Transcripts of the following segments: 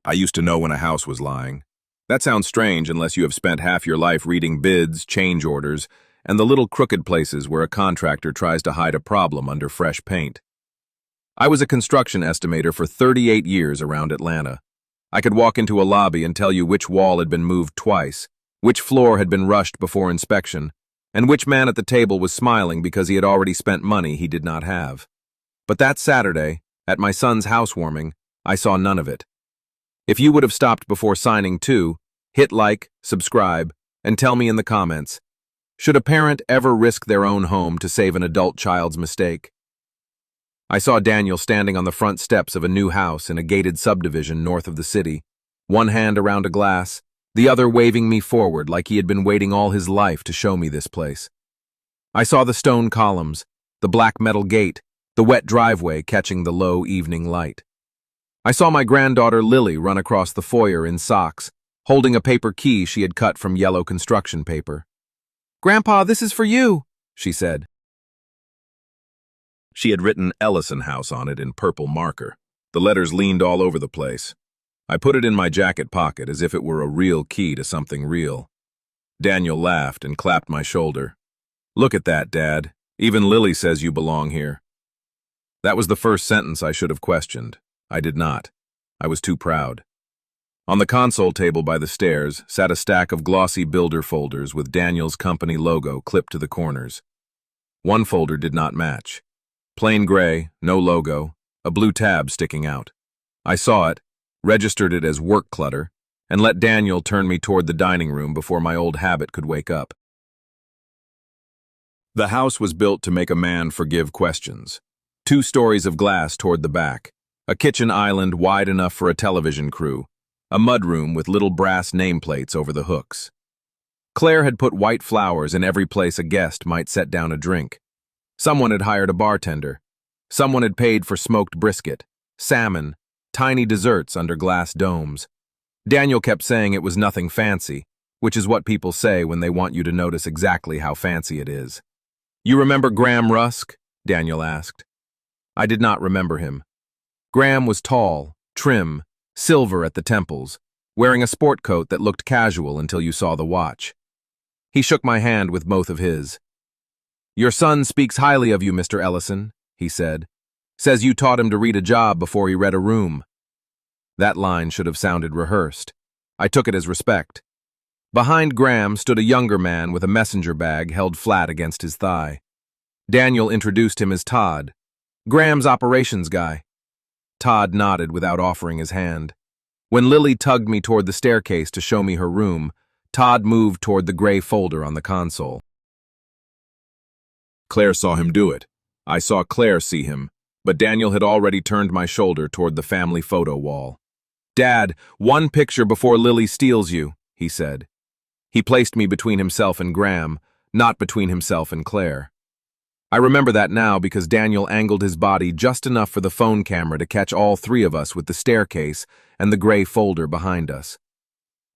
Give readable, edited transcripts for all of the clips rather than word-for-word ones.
I used to know when a house was lying. That sounds strange unless you have spent half your life reading bids, change orders, and the little crooked places where a contractor tries to hide a problem under fresh paint. I was a construction estimator for 38 years around Atlanta. I could walk into a lobby and tell you which wall had been moved twice, which floor had been rushed before inspection, and which man at the table was smiling because he had already spent money he did not have. But that Saturday, at my son's housewarming, I saw none of it. If you would have stopped before signing too, hit like, subscribe, and tell me in the comments, should a parent ever risk their own home to save an adult child's mistake? I saw Daniel standing on the front steps of a new house in a gated subdivision north of the city, one hand around a glass, the other waving me forward like he had been waiting all his life to show me this place. I saw the stone columns, the black metal gate, the wet driveway catching the low evening light. I saw my granddaughter Lily run across the foyer in socks, holding a paper key she had cut from yellow construction paper. "Grandpa, this is for you," she said. She had written Ellison House on it in purple marker. The letters leaned all over the place. I put it in my jacket pocket as if it were a real key to something real. Daniel laughed and clapped my shoulder. "Look at that, Dad. Even Lily says you belong here." That was the first sentence I should have questioned. I did not. I was too proud. On the console table by the stairs sat a stack of glossy builder folders with Daniel's company logo clipped to the corners. One folder did not match. Plain gray, no logo, a blue tab sticking out. I saw it, registered it as work clutter, and let Daniel turn me toward the dining room before my old habit could wake up. The house was built to make a man forgive questions. 2 stories of glass toward the back, a kitchen island wide enough for a television crew, a mudroom with little brass nameplates over the hooks. Claire had put white flowers in every place a guest might set down a drink. Someone had hired a bartender. Someone had paid for smoked brisket, salmon, tiny desserts under glass domes. Daniel kept saying it was nothing fancy, which is what people say when they want you to notice exactly how fancy it is. "You remember Graham Rusk?" Daniel asked. I did not remember him. Graham was tall, trim, silver at the temples, wearing a sport coat that looked casual until you saw the watch. He shook my hand with both of his. "Your son speaks highly of you, Mr. Ellison," he said. "Says you taught him to read a job before he read a room." That line should have sounded rehearsed. I took it as respect. Behind Graham stood a younger man with a messenger bag held flat against his thigh. Daniel introduced him as Todd, Graham's operations guy. Todd nodded without offering his hand. When Lily tugged me toward the staircase to show me her room, Todd moved toward the gray folder on the console. Claire saw him do it. I saw Claire see him, but Daniel had already turned my shoulder toward the family photo wall. "Dad, one picture before Lily steals you," he said. He placed me between himself and Graham, not between himself and Claire. I remember that now because Daniel angled his body just enough for the phone camera to catch all 3 of us with the staircase and the gray folder behind us.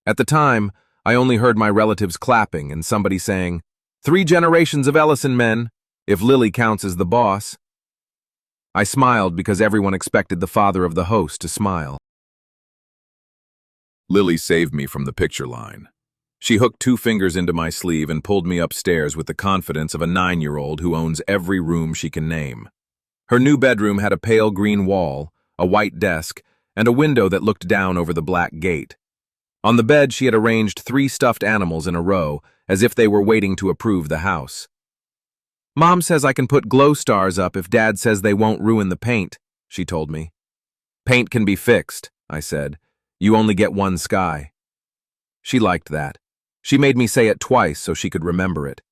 At the time, I only heard my relatives clapping and somebody saying, "3 generations of Ellison men, if Lily counts as the boss." I smiled because everyone expected the father of the host to smile. Lily saved me from the picture line. She hooked 2 fingers into my sleeve and pulled me upstairs with the confidence of a 9-year-old who owns every room she can name. Her new bedroom had a pale green wall, a white desk, and a window that looked down over the black gate. On the bed she had arranged 3 stuffed animals in a row, as if they were waiting to approve the house. "Mom says I can put glow stars up if Dad says they won't ruin the paint," she told me. "Paint can be fixed," I said. "You only get one sky." She liked that. She made me say it twice so she could remember it.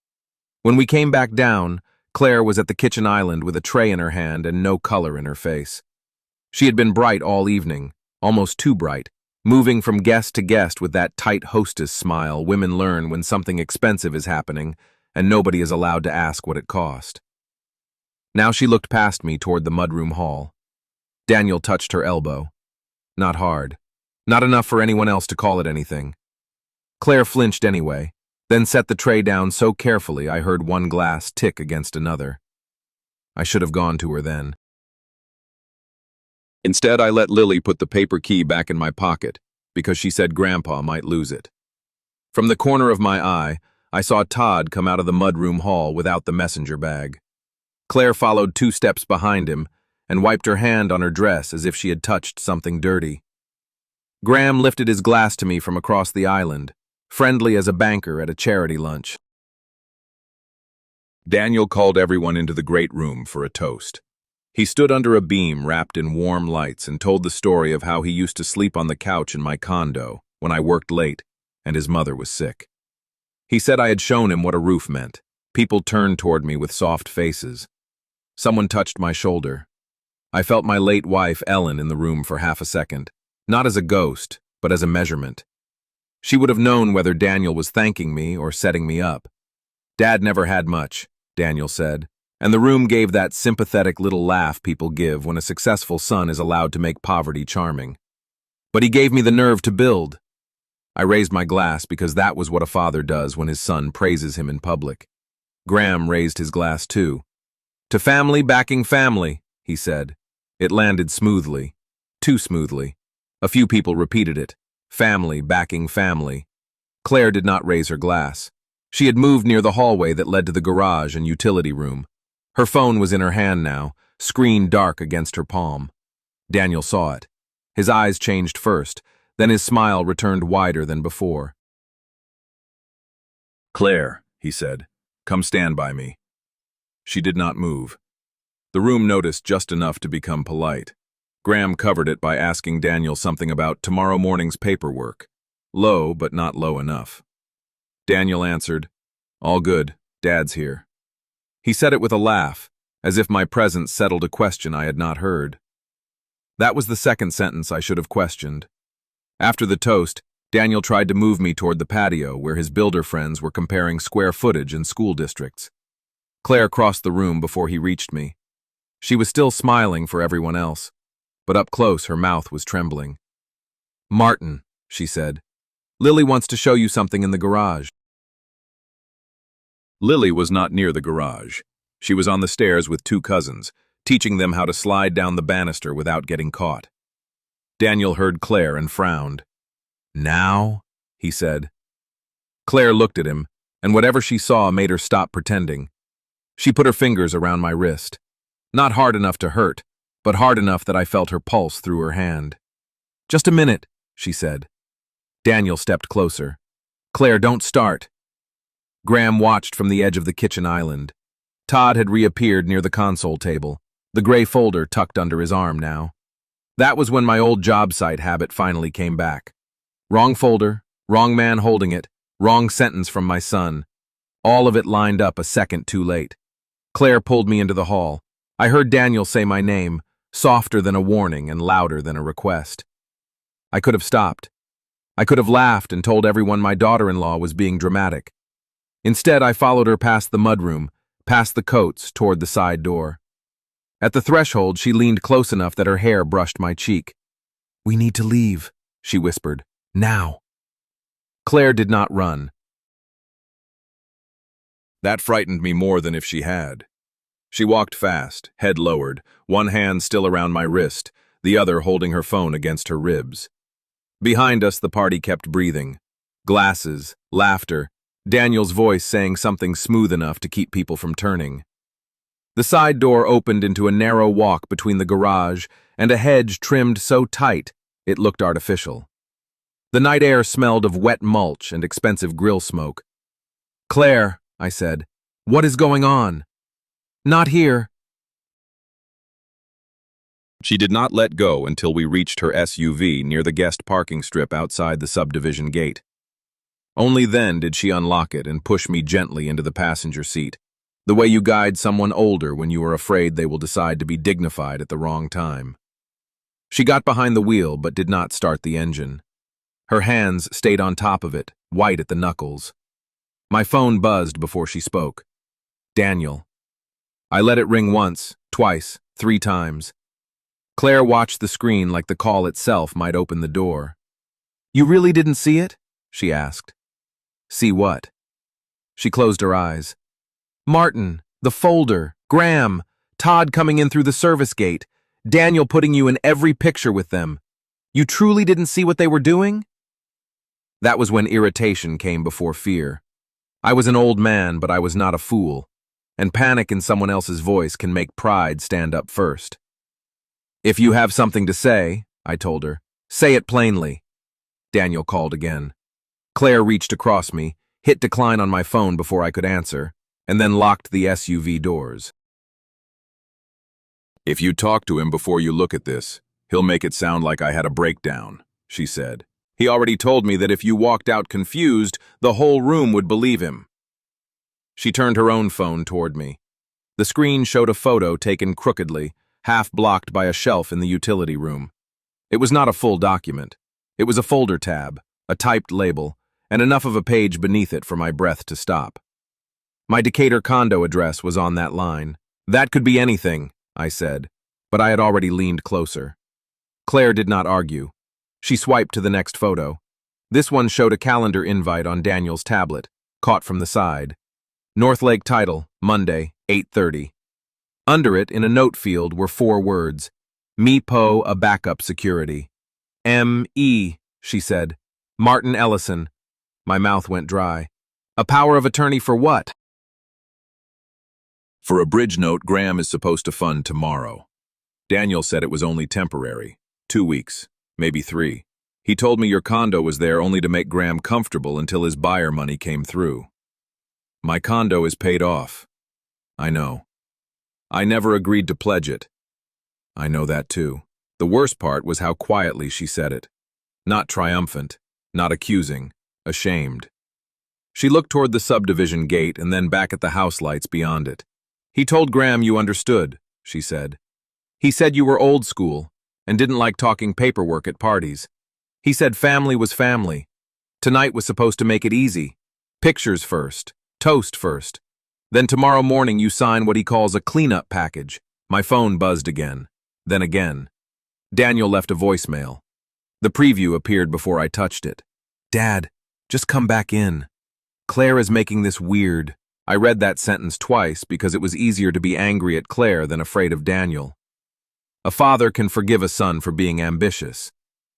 When we came back down, Claire was at the kitchen island with a tray in her hand and no color in her face. She had been bright all evening, almost too bright, moving from guest to guest with that tight hostess smile women learn when something expensive is happening and nobody is allowed to ask what it cost. Now she looked past me toward the mudroom hall. Daniel touched her elbow. Not hard. Not enough for anyone else to call it anything. Claire flinched anyway, then set the tray down so carefully I heard one glass tick against another. I should have gone to her then. Instead, I let Lily put the paper key back in my pocket because she said Grandpa might lose it. From the corner of my eye, I saw Todd come out of the mudroom hall without the messenger bag. Claire followed 2 steps behind him and wiped her hand on her dress as if she had touched something dirty. Graham lifted his glass to me from across the island, friendly as a banker at a charity lunch. Daniel called everyone into the great room for a toast. He stood under a beam wrapped in warm lights and told the story of how he used to sleep on the couch in my condo when I worked late and his mother was sick. He said I had shown him what a roof meant. People turned toward me with soft faces. Someone touched my shoulder. I felt my late wife, Ellen, in the room for half a second, not as a ghost, but as a measurement. She would have known whether Daniel was thanking me or setting me up. Dad never had much, Daniel said, and the room gave that sympathetic little laugh people give when a successful son is allowed to make poverty charming. But he gave me the nerve to build. I raised my glass because that was what a father does when his son praises him in public. Graham raised his glass too. To family backing family, he said. It landed smoothly. Too smoothly. A few people repeated it. Family backing family. Claire did not raise her glass. She had moved near the hallway that led to the garage and utility room. Her phone was in her hand now, screen dark against her palm. Daniel saw it. His eyes changed first, then his smile returned wider than before. "Claire," he said, "come stand by me." She did not move. The room noticed just enough to become polite. Graham covered it by asking Daniel something about tomorrow morning's paperwork. Low, but not low enough. Daniel answered, "All good, Dad's here." He said it with a laugh, as if my presence settled a question I had not heard. That was the second sentence I should have questioned. After the toast, Daniel tried to move me toward the patio where his builder friends were comparing square footage in school districts. Claire crossed the room before he reached me. She was still smiling for everyone else, but up close her mouth was trembling. "Martin," she said, "Lily wants to show you something in the garage." Lily was not near the garage. She was on the stairs with 2 cousins, teaching them how to slide down the banister without getting caught. Daniel heard Claire and frowned. "Now?" he said. Claire looked at him, and whatever she saw made her stop pretending. She put her fingers around my wrist. Not hard enough to hurt, but hard enough that I felt her pulse through her hand. "Just a minute," she said. Daniel stepped closer. "Claire, don't start." Graham watched from the edge of the kitchen island. Todd had reappeared near the console table, the gray folder tucked under his arm now. That was when my old job site habit finally came back. Wrong folder, wrong man holding it, wrong sentence from my son. All of it lined up a second too late. Claire pulled me into the hall. I heard Daniel say my name, softer than a warning and louder than a request. I could have stopped. I could have laughed and told everyone my daughter-in-law was being dramatic. Instead, I followed her past the mudroom, past the coats, toward the side door. At the threshold, she leaned close enough that her hair brushed my cheek. "We need to leave," she whispered. "Now." Claire did not run. That frightened me more than if she had. She walked fast, head lowered, one hand still around my wrist, the other holding her phone against her ribs. Behind us, the party kept breathing. Glasses, laughter, Daniel's voice saying something smooth enough to keep people from turning. The side door opened into a narrow walk between the garage and a hedge trimmed so tight it looked artificial. The night air smelled of wet mulch and expensive grill smoke. "Claire," I said, "what is going on?" "Not here." She did not let go until we reached her SUV near the guest parking strip outside the subdivision gate. Only then did she unlock it and push me gently into the passenger seat, the way you guide someone older when you are afraid they will decide to be dignified at the wrong time. She got behind the wheel but did not start the engine. Her hands stayed on top of it, white at the knuckles. My phone buzzed before she spoke. "Daniel." I let it ring once, twice, 3 times. Claire watched the screen like the call itself might open the door. "You really didn't see it?" she asked. "See what?" She closed her eyes. "Martin, the folder, Graham, Todd coming in through the service gate. Daniel putting you in every picture with them. You truly didn't see what they were doing? That was when irritation came before fear. I was an old man, but I was not a fool, and panic in someone else's voice can make pride stand up first. If you have something to say, I told her, say it plainly. Daniel called again. Claire reached across me, hit decline on my phone before I could answer, and then locked the SUV doors. If you talk to him before you look at this, he'll make it sound like I had a breakdown, she said. He already told me that if you walked out confused, the whole room would believe him. She turned her own phone toward me. The screen showed a photo taken crookedly, half blocked by a shelf in the utility room. It was not a full document. It was a folder tab, a typed label, and enough of a page beneath it for my breath to stop. My Decatur condo address was on that line. That could be anything, I said, but I had already leaned closer. Claire did not argue. She swiped to the next photo. This one showed a calendar invite on Daniel's tablet, caught from the side. North Lake title, Monday, 8:30. Under it, in a note field, were 4 words. Me-po, a backup security. M.E., she said. Martin Ellison. My mouth went dry. A power of attorney for what? For a bridge note Graham is supposed to fund tomorrow. Daniel said it was only temporary. 2 weeks. Maybe 3. He told me your condo was there only to make Graham comfortable until his buyer money came through. My condo is paid off. I know. I never agreed to pledge it. I know that too. The worst part was how quietly she said it. Not triumphant, not accusing, ashamed. She looked toward the subdivision gate and then back at the house lights beyond it. He told Graham you understood, she said. He said you were old school and didn't like talking paperwork at parties. He said family was family. Tonight was supposed to make it easy. Pictures first, toast first. Then tomorrow morning you sign what he calls a cleanup package. My phone buzzed again, then again. Daniel left a voicemail. The preview appeared before I touched it. Dad, just come back in. Claire is making this weird. I read that sentence twice because it was easier to be angry at Claire than afraid of Daniel. A father can forgive a son for being ambitious.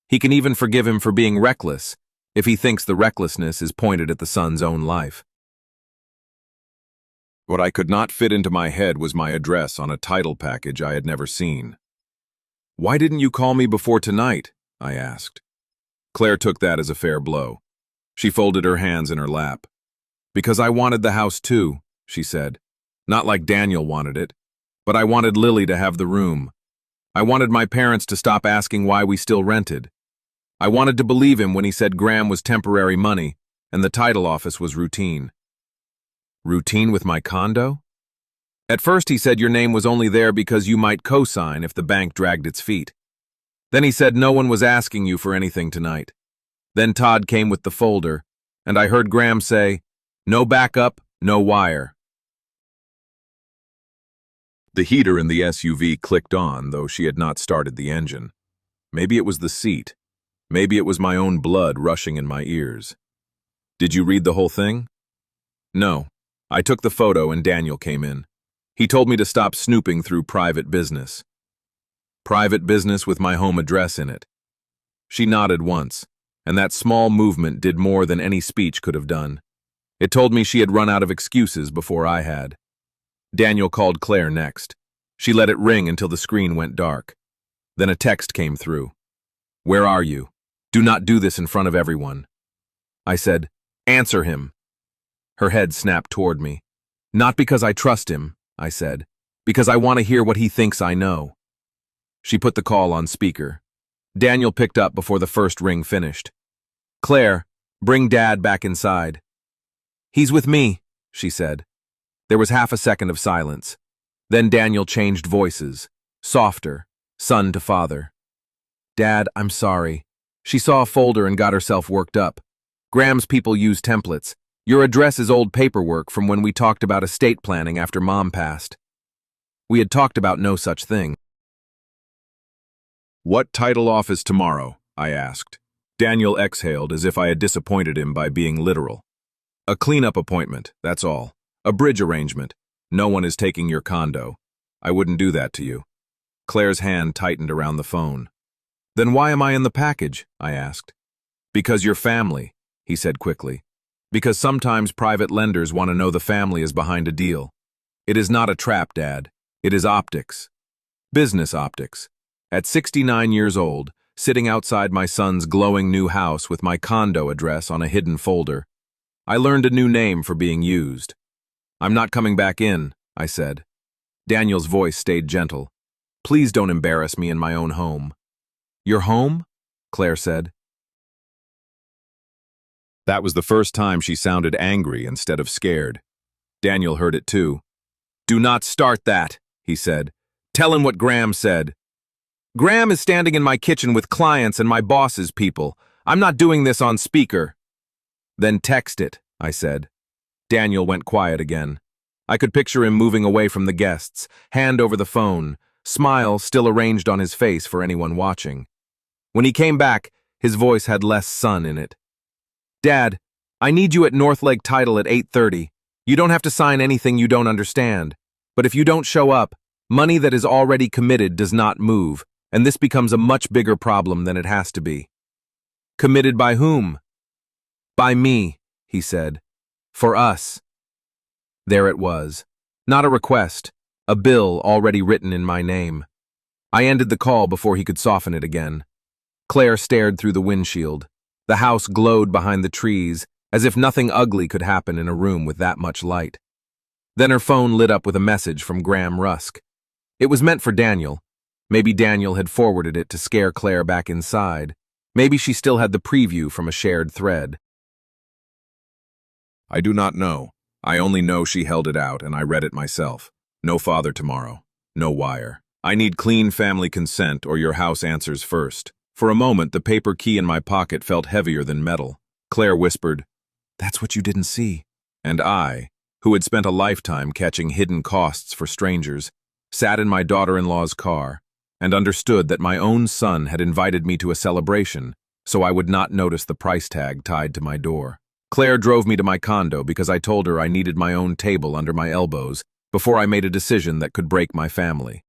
He can even forgive him for being reckless if he thinks the recklessness is pointed at the son's own life. What I could not fit into my head was my address on a title package I had never seen. Why didn't you call me before tonight? I asked. Claire took that as a fair blow. She folded her hands in her lap. Because I wanted the house too, she said. Not like Daniel wanted it, but I wanted Lily to have the room. I wanted my parents to stop asking why we still rented. I wanted to believe him when he said Graham was temporary money and the title office was routine. Routine with my condo? At first he said your name was only there because you might co-sign if the bank dragged its feet. Then he said no one was asking you for anything tonight. Then Todd came with the folder, and I heard Graham say, no backup, no wire. The heater in the SUV clicked on, though she had not started the engine. Maybe it was the seat. Maybe it was my own blood rushing in my ears. Did you read the whole thing? No. I took the photo and Daniel came in. He told me to stop snooping through private business. Private business with my home address in it. She nodded once, and that small movement did more than any speech could have done. It told me she had run out of excuses before I had. Daniel called Claire next. She let it ring until the screen went dark. Then a text came through. Where are you? Do not do this in front of everyone. I said, answer him. Her head snapped toward me. Not because I trust him, I said, because I want to hear what he thinks I know. She put the call on speaker. Daniel picked up before the first ring finished. Claire, bring Dad back inside. He's with me, she said. There was half a second of silence. Then Daniel changed voices, softer, son to father. Dad, I'm sorry. She saw a folder and got herself worked up. Graham's people use templates. Your address is old paperwork from when we talked about estate planning after Mom passed. We had talked about no such thing. What title office tomorrow? I asked. Daniel exhaled as if I had disappointed him by being literal. A cleanup appointment, that's all. A bridge arrangement. No one is taking your condo. I wouldn't do that to you. Claire's hand tightened around the phone. Then why am I in the package? I asked. Because you're family, he said quickly. Because sometimes private lenders want to know the family is behind a deal. It is not a trap, Dad. It is optics. Business optics. At 69 years old, sitting outside my son's glowing new house with my condo address on a hidden folder, I learned a new name for being used. I'm not coming back in, I said. Daniel's voice stayed gentle. Please don't embarrass me in my own home. Your home? Claire said. That was the first time she sounded angry instead of scared. Daniel heard it too. Do not start that, he said. Tell him what Graham said. Graham is standing in my kitchen with clients and my boss's people. I'm not doing this on speaker. Then text it, I said. Daniel went quiet again. I could picture him moving away from the guests, hand over the phone, smile still arranged on his face for anyone watching. When he came back, his voice had less sun in it. Dad, I need you at North Lake Title at 8:30. You don't have to sign anything you don't understand. But if you don't show up, money that is already committed does not move, and this becomes a much bigger problem than it has to be. Committed by whom? By me, he said. For us. There it was. Not a request, a bill already written in my name. I ended the call before he could soften it again. Claire stared through the windshield. The house glowed behind the trees, as if nothing ugly could happen in a room with that much light. Then her phone lit up with a message from Graham Rusk. It was meant for Daniel. Maybe Daniel had forwarded it to scare Claire back inside. Maybe she still had the preview from a shared thread. I do not know. I only know she held it out and I read it myself. No father tomorrow. No wire. I need clean family consent or your house answers first. For a moment, the paper key in my pocket felt heavier than metal. Claire whispered, That's what you didn't see. And I, who had spent a lifetime catching hidden costs for strangers, sat in my daughter-in-law's car and understood that my own son had invited me to a celebration, so I would not notice the price tag tied to my door. Claire drove me to my condo because I told her I needed my own table under my elbows before I made a decision that could break my family.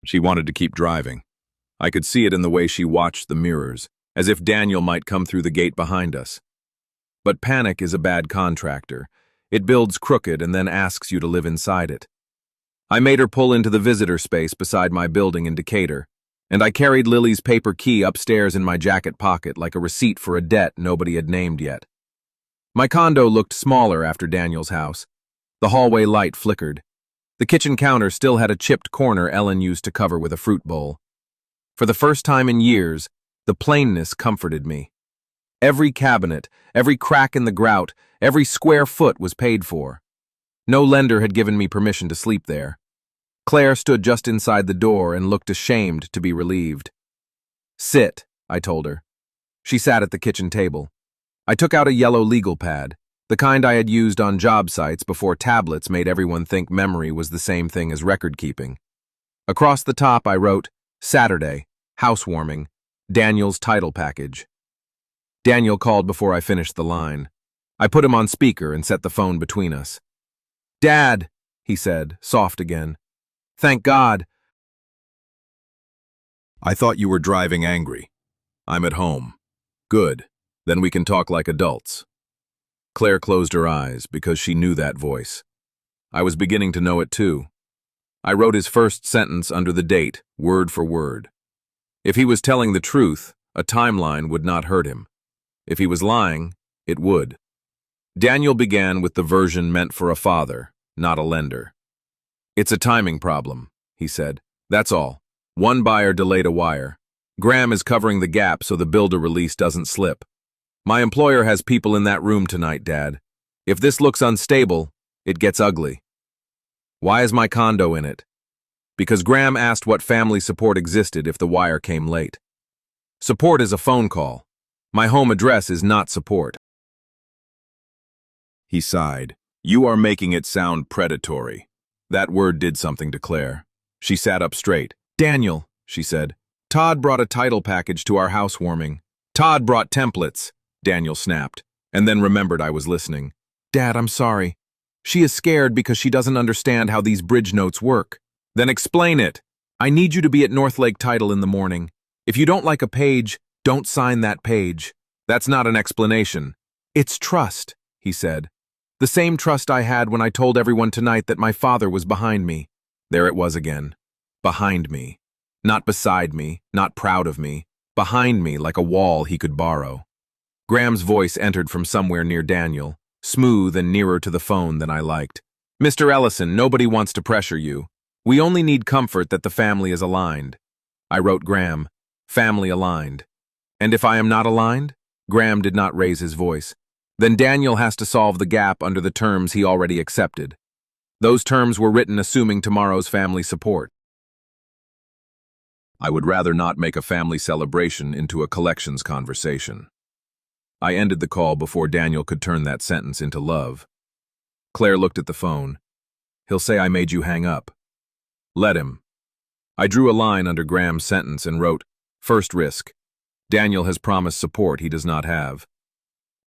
She wanted to keep driving. I could see it in the way she watched the mirrors, as if Daniel might come through the gate behind us. But panic is a bad contractor. It builds crooked and then asks you to live inside it. I made her pull into the visitor space beside my building in Decatur, and I carried Lily's paper key upstairs in my jacket pocket like a receipt for a debt nobody had named yet. My condo looked smaller after Daniel's house. The hallway light flickered. The kitchen counter still had a chipped corner Ellen used to cover with a fruit bowl. For the first time in years, the plainness comforted me. Every cabinet, every crack in the grout, every square foot was paid for. No lender had given me permission to sleep there. Claire stood just inside the door and looked ashamed to be relieved. Sit, I told her. She sat at the kitchen table. I took out a yellow legal pad, the kind I had used on job sites before tablets made everyone think memory was the same thing as record keeping. Across the top I wrote, Saturday, housewarming, Daniel's title package. Daniel called before I finished the line. I put him on speaker and set the phone between us. Dad, he said, soft again. Thank God. I thought you were driving angry. I'm at home. Good. Then we can talk like adults. Claire closed her eyes because she knew that voice. I was beginning to know it too. I wrote his first sentence under the date, word for word. If he was telling the truth, a timeline would not hurt him. If he was lying, it would. Daniel began with the version meant for a father, not a lender. It's a timing problem, he said. That's all. One buyer delayed a wire. Graham is covering the gap so the builder release doesn't slip. My employer has people in that room tonight, Dad. If this looks unstable, it gets ugly. Why is my condo in it? Because Graham asked what family support existed if the wire came late. Support is a phone call. My home address is not support. He sighed. You are making it sound predatory. That word did something to Claire. She sat up straight. Daniel, she said. Todd brought a title package to our housewarming. Todd brought templates, Daniel snapped, and then remembered I was listening. Dad, I'm sorry. She is scared because she doesn't understand how these bridge notes work. Then explain it. I need you to be at Northlake Title in the morning. If you don't like a page, don't sign that page. That's not an explanation. It's trust, he said. The same trust I had when I told everyone tonight that my father was behind me. There it was again. Behind me. Not beside me, not proud of me. Behind me like a wall he could borrow. Graham's voice entered from somewhere near Daniel, smooth and nearer to the phone than I liked. Mr. Ellison, nobody wants to pressure you. We only need comfort that the family is aligned. I wrote Graham, family aligned. And if I am not aligned? Graham did not raise his voice. Then Daniel has to solve the gap under the terms he already accepted. Those terms were written assuming tomorrow's family support. I would rather not make a family celebration into a collections conversation. I ended the call before Daniel could turn that sentence into love. Claire looked at the phone. He'll say I made you hang up. Let him. I drew a line under Graham's sentence and wrote, first risk. Daniel has promised support he does not have.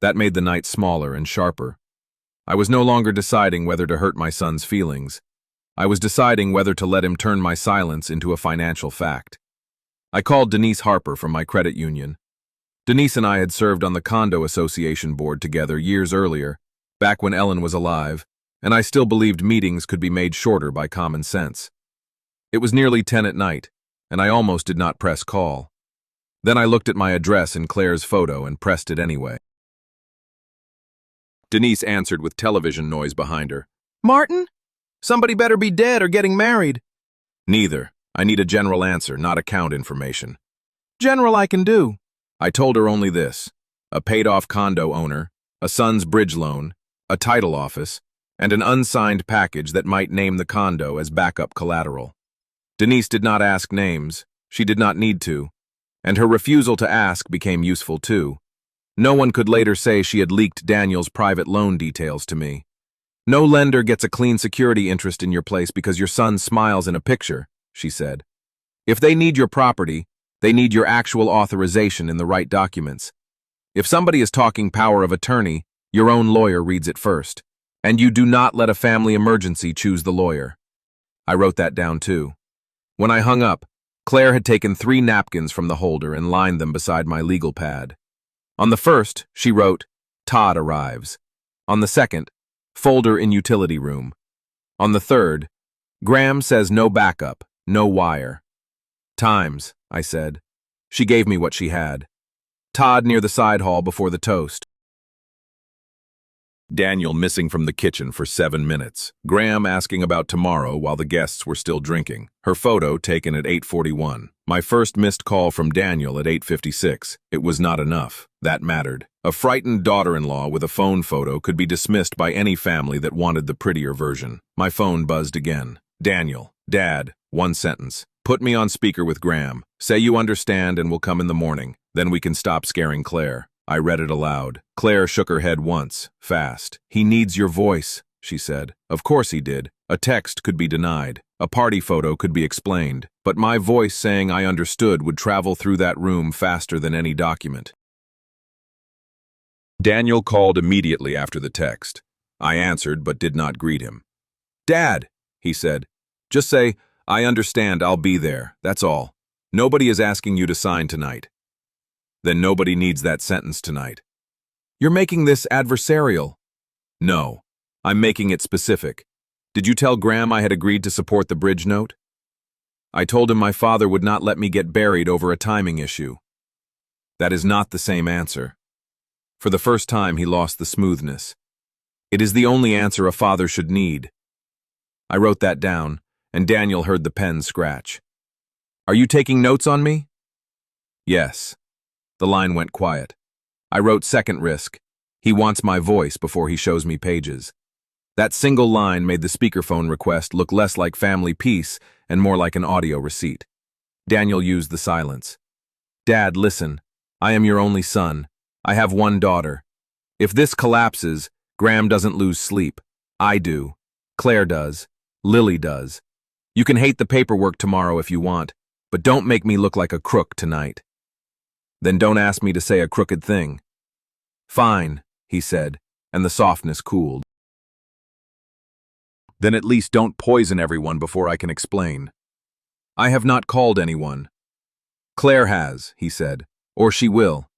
That made the night smaller and sharper. I was no longer deciding whether to hurt my son's feelings. I was deciding whether to let him turn my silence into a financial fact. I called Denise Harper from my credit union. Denise and I had served on the condo association board together years earlier, back when Ellen was alive, and I still believed meetings could be made shorter by common sense. It was nearly 10 at night, and I almost did not press call. Then I looked at my address in Claire's photo and pressed it anyway. Denise answered with television noise behind her. Martin? Somebody better be dead or getting married. Neither. I need a general answer, not account information. General I can do. I told her only this. A paid-off condo owner, a son's bridge loan, a title office, and an unsigned package that might name the condo as backup collateral. Denise did not ask names. She did not need to. And her refusal to ask became useful too. No one could later say she had leaked Daniel's private loan details to me. No lender gets a clean security interest in your place because your son smiles in a picture, she said. If they need your property, they need your actual authorization in the right documents. If somebody is talking power of attorney, your own lawyer reads it first. And you do not let a family emergency choose the lawyer. I wrote that down too. When I hung up, Claire had taken 3 napkins from the holder and lined them beside my legal pad. On the first, she wrote, Todd arrives. On the second, folder in utility room. On the third, Graham says no backup, no wire. Times, I said. She gave me what she had. Todd near the side hall before the toast. Daniel missing from the kitchen for 7 minutes. Graham asking about tomorrow while the guests were still drinking. Her photo taken at 8:41. My first missed call from Daniel at 8:56. It was not enough. That mattered. A frightened daughter-in-law with a phone photo could be dismissed by any family that wanted the prettier version. My phone buzzed again. Daniel, Dad, 1 sentence. Put me on speaker with Graham. Say you understand and will come in the morning. Then we can stop scaring Claire. I read it aloud. Claire shook her head once, fast. He needs your voice, she said. Of course he did. A text could be denied. A party photo could be explained. But my voice saying I understood would travel through that room faster than any document. Daniel called immediately after the text. I answered but did not greet him. Dad, he said. Just say, I understand, I'll be there. That's all. Nobody is asking you to sign tonight. Then nobody needs that sentence tonight. You're making this adversarial. No, I'm making it specific. Did you tell Graham I had agreed to support the bridge note? I told him my father would not let me get buried over a timing issue. That is not the same answer. For the first time, he lost the smoothness. It is the only answer a father should need. I wrote that down, and Daniel heard the pen scratch. Are you taking notes on me? Yes. The line went quiet. I wrote second risk. He wants my voice before he shows me pages. That single line made the speakerphone request look less like family peace and more like an audio receipt. Daniel used the silence. Dad, listen. I am your only son. I have 1 daughter. If this collapses, Graham doesn't lose sleep. I do. Claire does. Lily does. You can hate the paperwork tomorrow if you want, but don't make me look like a crook tonight. Then don't ask me to say a crooked thing. Fine, he said, and the softness cooled. Then at least don't poison everyone before I can explain. I have not called anyone. Claire has, he said, or she will.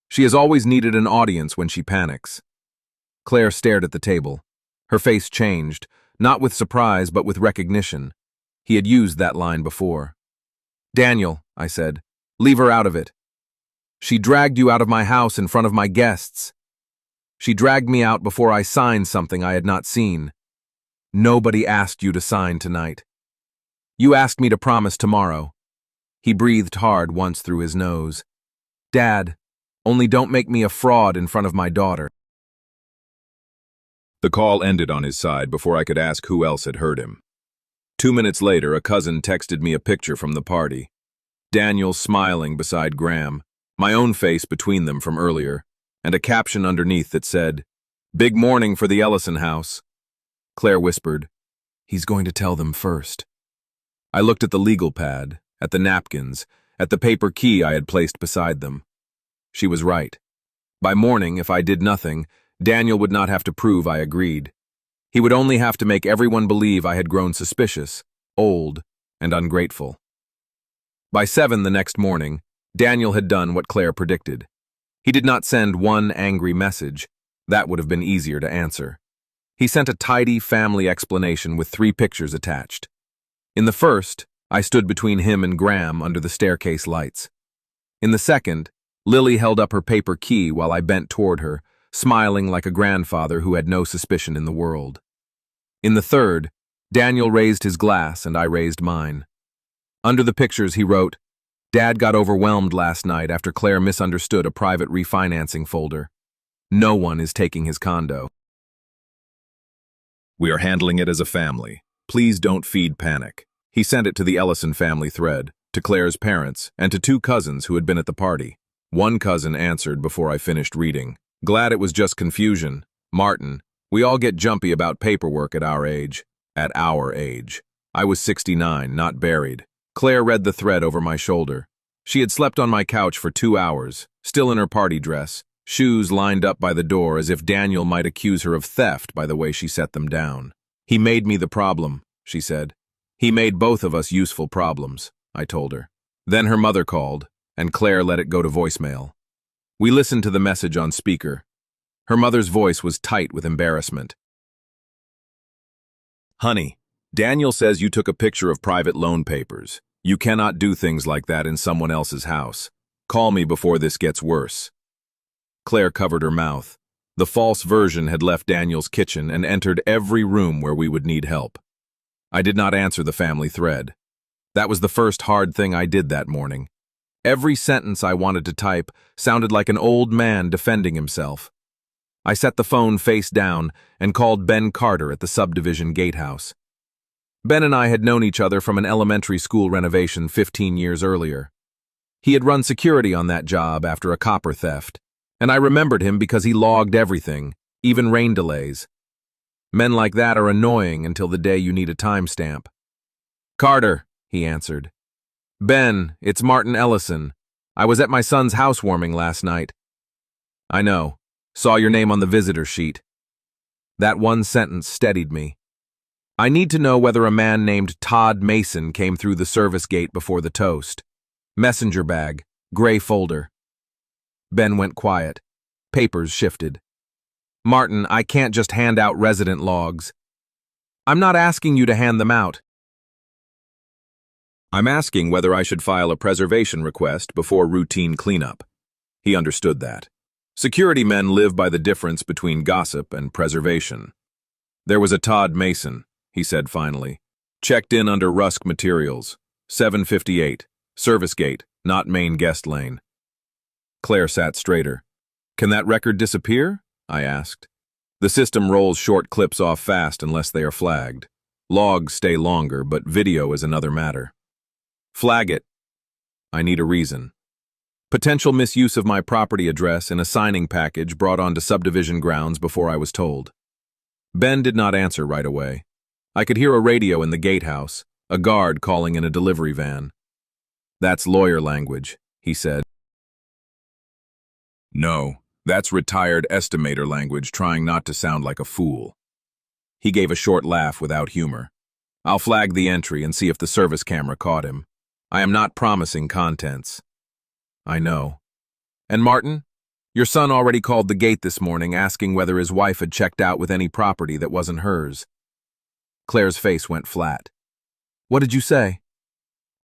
She has always needed an audience when she panics. Claire stared at the table. Her face changed, not with surprise but with recognition. He had used that line before. Daniel, I said, leave her out of it. She dragged you out of my house in front of my guests. She dragged me out before I signed something I had not seen. Nobody asked you to sign tonight. You asked me to promise tomorrow. He breathed hard once through his nose. Dad, only don't make me a fraud in front of my daughter. The call ended on his side before I could ask who else had heard him. 2 minutes later, a cousin texted me a picture from the party. Daniel smiling beside Graham, my own face between them from earlier, and a caption underneath that said, "Big morning for the Ellison house." Claire whispered, "He's going to tell them first." I looked at the legal pad, at the napkins, at the paper key I had placed beside them. She was right. By morning, if I did nothing, Daniel would not have to prove I agreed. He would only have to make everyone believe I had grown suspicious, old, and ungrateful. By 7 the next morning, Daniel had done what Claire predicted. He did not send one angry message. That would have been easier to answer. He sent a tidy family explanation with 3 pictures attached. In the first, I stood between him and Graham under the staircase lights. In the second, Lily held up her paper key while I bent toward her, smiling like a grandfather who had no suspicion in the world. In the third, Daniel raised his glass and I raised mine. Under the pictures he wrote, "Dad got overwhelmed last night after Claire misunderstood a private refinancing folder. No one is taking his condo. We are handling it as a family. Please don't feed panic." He sent it to the Ellison family thread, to Claire's parents, and to 2 cousins who had been at the party. One cousin answered before I finished reading. "Glad it was just confusion. Martin, we all get jumpy about paperwork at our age." At our age. I was 69, not buried. Claire read the thread over my shoulder. She had slept on my couch for 2 hours, still in her party dress, shoes lined up by the door as if Daniel might accuse her of theft by the way she set them down. "He made me the problem," she said. "He made both of us useful problems," I told her. Then her mother called, and Claire let it go to voicemail. We listened to the message on speaker. Her mother's voice was tight with embarrassment. "Honey, Daniel says you took a picture of private loan papers. You cannot do things like that in someone else's house. Call me before this gets worse." Claire covered her mouth. The false version had left Daniel's kitchen and entered every room where we would need help. I did not answer the family thread. That was the first hard thing I did that morning. Every sentence I wanted to type sounded like an old man defending himself. I set the phone face down and called Ben Carter at the subdivision gatehouse. Ben and I had known each other from an elementary school renovation 15 years earlier. He had run security on that job after a copper theft, and I remembered him because he logged everything, even rain delays. Men like that are annoying until the day you need a timestamp. "Carter," he answered. "Ben, it's Martin Ellison. I was at my son's housewarming last night." "I know. Saw your name on the visitor sheet." That one sentence steadied me. I need to know whether a man named Todd Mason came through the service gate before the toast. Messenger bag, gray folder. Ben went quiet. Papers shifted. "Martin, I can't just hand out resident logs." "I'm not asking you to hand them out. I'm asking whether I should file a preservation request before routine cleanup." He understood that. Security men live by the difference between gossip and preservation. "There was a Todd Mason," he said finally. "Checked in under Rusk Materials. 758. Service gate, not main guest lane." Claire sat straighter. "Can that record disappear?" I asked. "The system rolls short clips off fast unless they are flagged. Logs stay longer, but video is another matter." "Flag it." "I need a reason." Potential misuse of my property address in a signing package brought onto subdivision grounds before I was told. Ben did not answer right away. I could hear a radio in the gatehouse, a guard calling in a delivery van. "That's lawyer language," he said. "No, that's retired estimator language trying not to sound like a fool." He gave a short laugh without humor. I'll flag the entry and see if the service camera caught him. I am not promising contents. I know. And Martin? Your son already called the gate this morning asking whether his wife had checked out with any property that wasn't hers. Claire's face went flat. What did you say?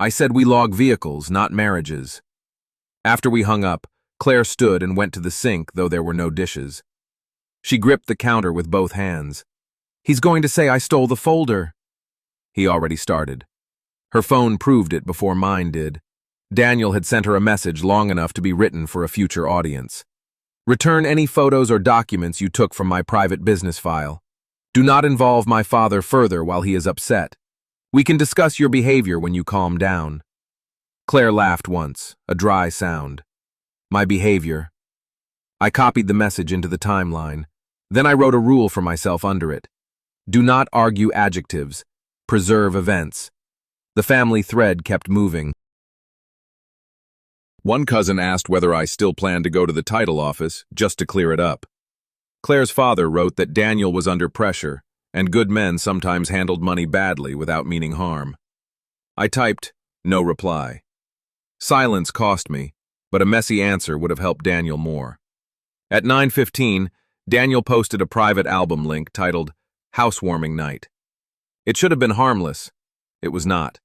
I said we log vehicles, not marriages. After we hung up, Claire stood and went to the sink, though there were no dishes. She gripped the counter with both hands. He's going to say I stole the folder. He already started. Her phone proved it before mine did. Daniel had sent her a message long enough to be written for a future audience. Return any photos or documents you took from my private business file. Do not involve my father further while he is upset. We can discuss your behavior when you calm down. Claire laughed once, a dry sound. My behavior. I copied the message into the timeline. Then I wrote a rule for myself under it. Do not argue adjectives. Preserve events. The family thread kept moving. One cousin asked whether I still planned to go to the title office, just to clear it up. Claire's father wrote that Daniel was under pressure, and good men sometimes handled money badly without meaning harm. I typed, no reply. Silence cost me, but a messy answer would have helped Daniel more. At 9:15, Daniel posted a private album link titled Housewarming Night. It should have been harmless. It was not.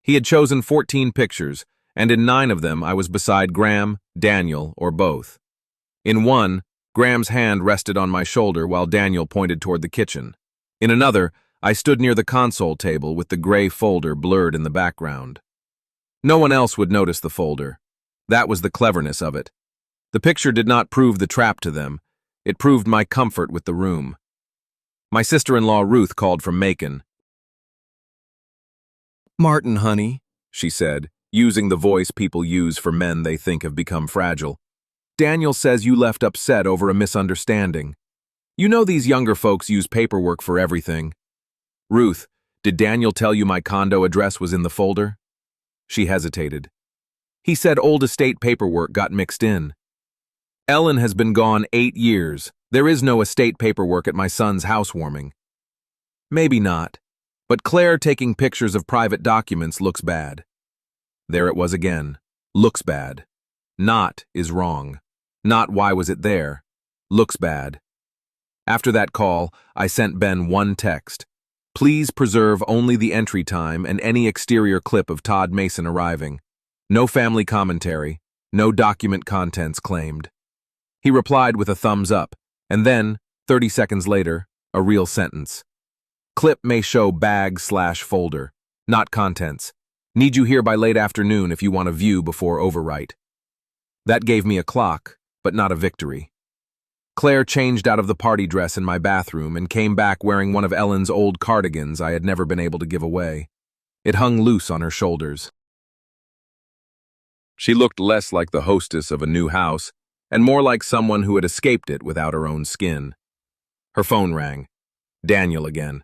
He had chosen 14 pictures, and in 9 of them I was beside Graham, Daniel, or both. In one, Graham's hand rested on my shoulder while Daniel pointed toward the kitchen. In another, I stood near the console table with the gray folder blurred in the background. No one else would notice the folder. That was the cleverness of it. The picture did not prove the trap to them. It proved my comfort with the room. My sister-in-law Ruth called from Macon. Martin, honey, she said, using the voice people use for men they think have become fragile. Daniel says you left upset over a misunderstanding. You know these younger folks use paperwork for everything. Ruth, did Daniel tell you my condo address was in the folder? She hesitated. He said old estate paperwork got mixed in. Ellen has been gone 8 years. There is no estate paperwork at my son's housewarming. Maybe not, but Claire taking pictures of private documents looks bad. There it was again. Looks bad. Not is wrong. Not why was it there. Looks bad. After that call, I sent Ben one text. Please preserve only the entry time and any exterior clip of Todd Mason arriving. No family commentary. No document contents claimed. He replied with a thumbs up, and then, 30 seconds later, a real sentence. Clip may show bag/folder, not contents. Need you here by late afternoon if you want to view before overwrite. That gave me a clock, but not a victory. Claire changed out of the party dress in my bathroom and came back wearing one of Ellen's old cardigans I had never been able to give away. It hung loose on her shoulders. She looked less like the hostess of a new house and more like someone who had escaped it without her own skin. Her phone rang. Daniel again.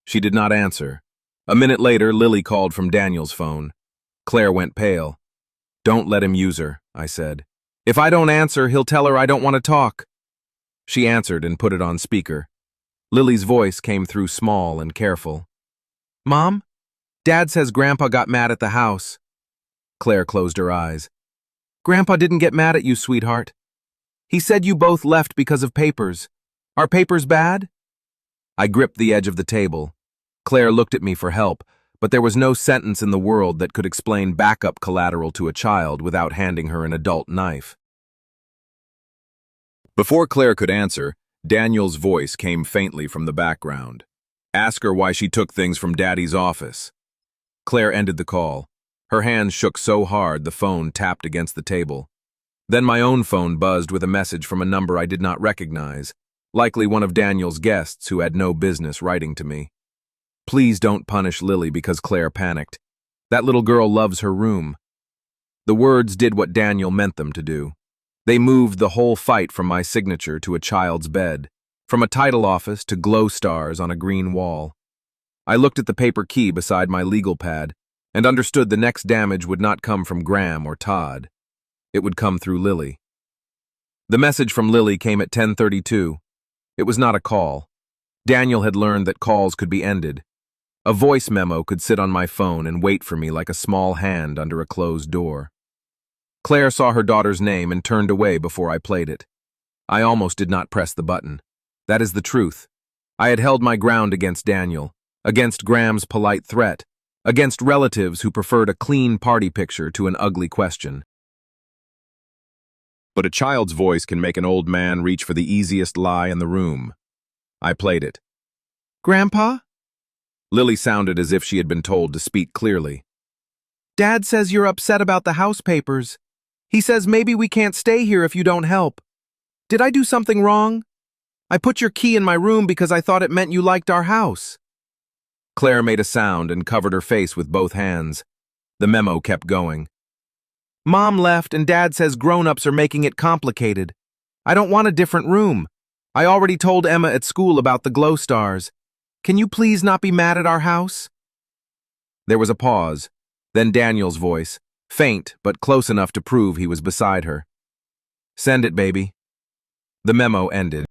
She did not answer. A minute later, Lily called from Daniel's phone. Claire went pale. Don't let him use her, I said. If I don't answer, he'll tell her I don't want to talk. She answered and put it on speaker. Lily's voice came through small and careful. Mom? Dad says Grandpa got mad at the house. Claire closed her eyes. Grandpa didn't get mad at you, sweetheart. He said you both left because of papers. Are papers bad? I gripped the edge of the table. Claire looked at me for help, but there was no sentence in the world that could explain backup collateral to a child without handing her an adult knife. Before Claire could answer, Daniel's voice came faintly from the background. Ask her why she took things from Daddy's office. Claire ended the call. Her hands shook so hard the phone tapped against the table. Then my own phone buzzed with a message from a number I did not recognize, likely one of Daniel's guests who had no business writing to me. Please don't punish Lily because Claire panicked. That little girl loves her room. The words did what Daniel meant them to do. They moved the whole fight from my signature to a child's bed, from a title office to glow stars on a green wall. I looked at the paper key beside my legal pad and understood the next damage would not come from Graham or Todd. It would come through Lily. The message from Lily came at 10:32. It was not a call. Daniel had learned that calls could be ended. A voice memo could sit on my phone and wait for me like a small hand under a closed door. Claire saw her daughter's name and turned away before I played it. I almost did not press the button. That is the truth. I had held my ground against Daniel, against Graham's polite threat, against relatives who preferred a clean party picture to an ugly question. But a child's voice can make an old man reach for the easiest lie in the room. I played it. "Grandpa?" Lily sounded as if she had been told to speak clearly. "Dad says you're upset about the house papers. He says maybe we can't stay here if you don't help. Did I do something wrong? I put your key in my room because I thought it meant you liked our house." Claire made a sound and covered her face with both hands. The memo kept going. "Mom left and Dad says grown-ups are making it complicated. I don't want a different room. I already told Emma at school about the glow stars. Can you please not be mad at our house?" There was a pause, then Daniel's voice, faint but close enough to prove he was beside her. "Send it, baby." The memo ended.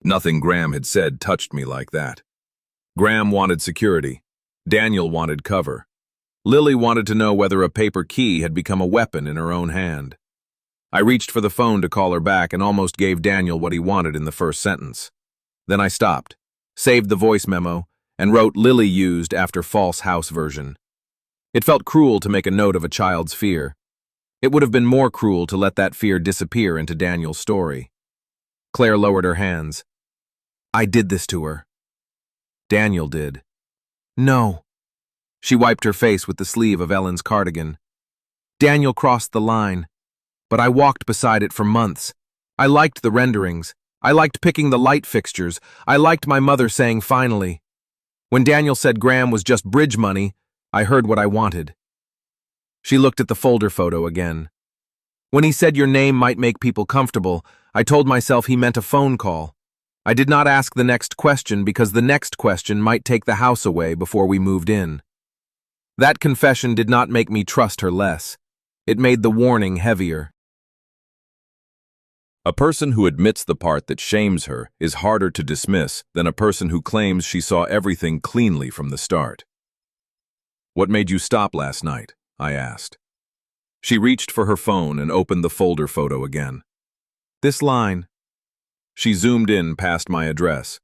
Nothing Graham had said touched me like that. Graham wanted security. Daniel wanted cover. Lily wanted to know whether a paper key had become a weapon in her own hand. I reached for the phone to call her back and almost gave Daniel what he wanted in the first sentence. Then I stopped, saved the voice memo, and wrote "Lily used after false house version." It felt cruel to make a note of a child's fear. It would have been more cruel to let that fear disappear into Daniel's story. Claire lowered her hands. "I did this to her." Daniel did. "No." She wiped her face with the sleeve of Ellen's cardigan. "Daniel crossed the line, but I walked beside it for months. I liked the renderings. I liked picking the light fixtures. I liked my mother saying finally. When Daniel said Graham was just bridge money, I heard what I wanted." She looked at the folder photo again. "When he said your name might make people comfortable, I told myself he meant a phone call. I did not ask the next question because the next question might take the house away before we moved in." That confession did not make me trust her less. It made the warning heavier. A person who admits the part that shames her is harder to dismiss than a person who claims she saw everything cleanly from the start. "What made you stop last night?" I asked. She reached for her phone and opened the folder photo again. "This line." She zoomed in past my address.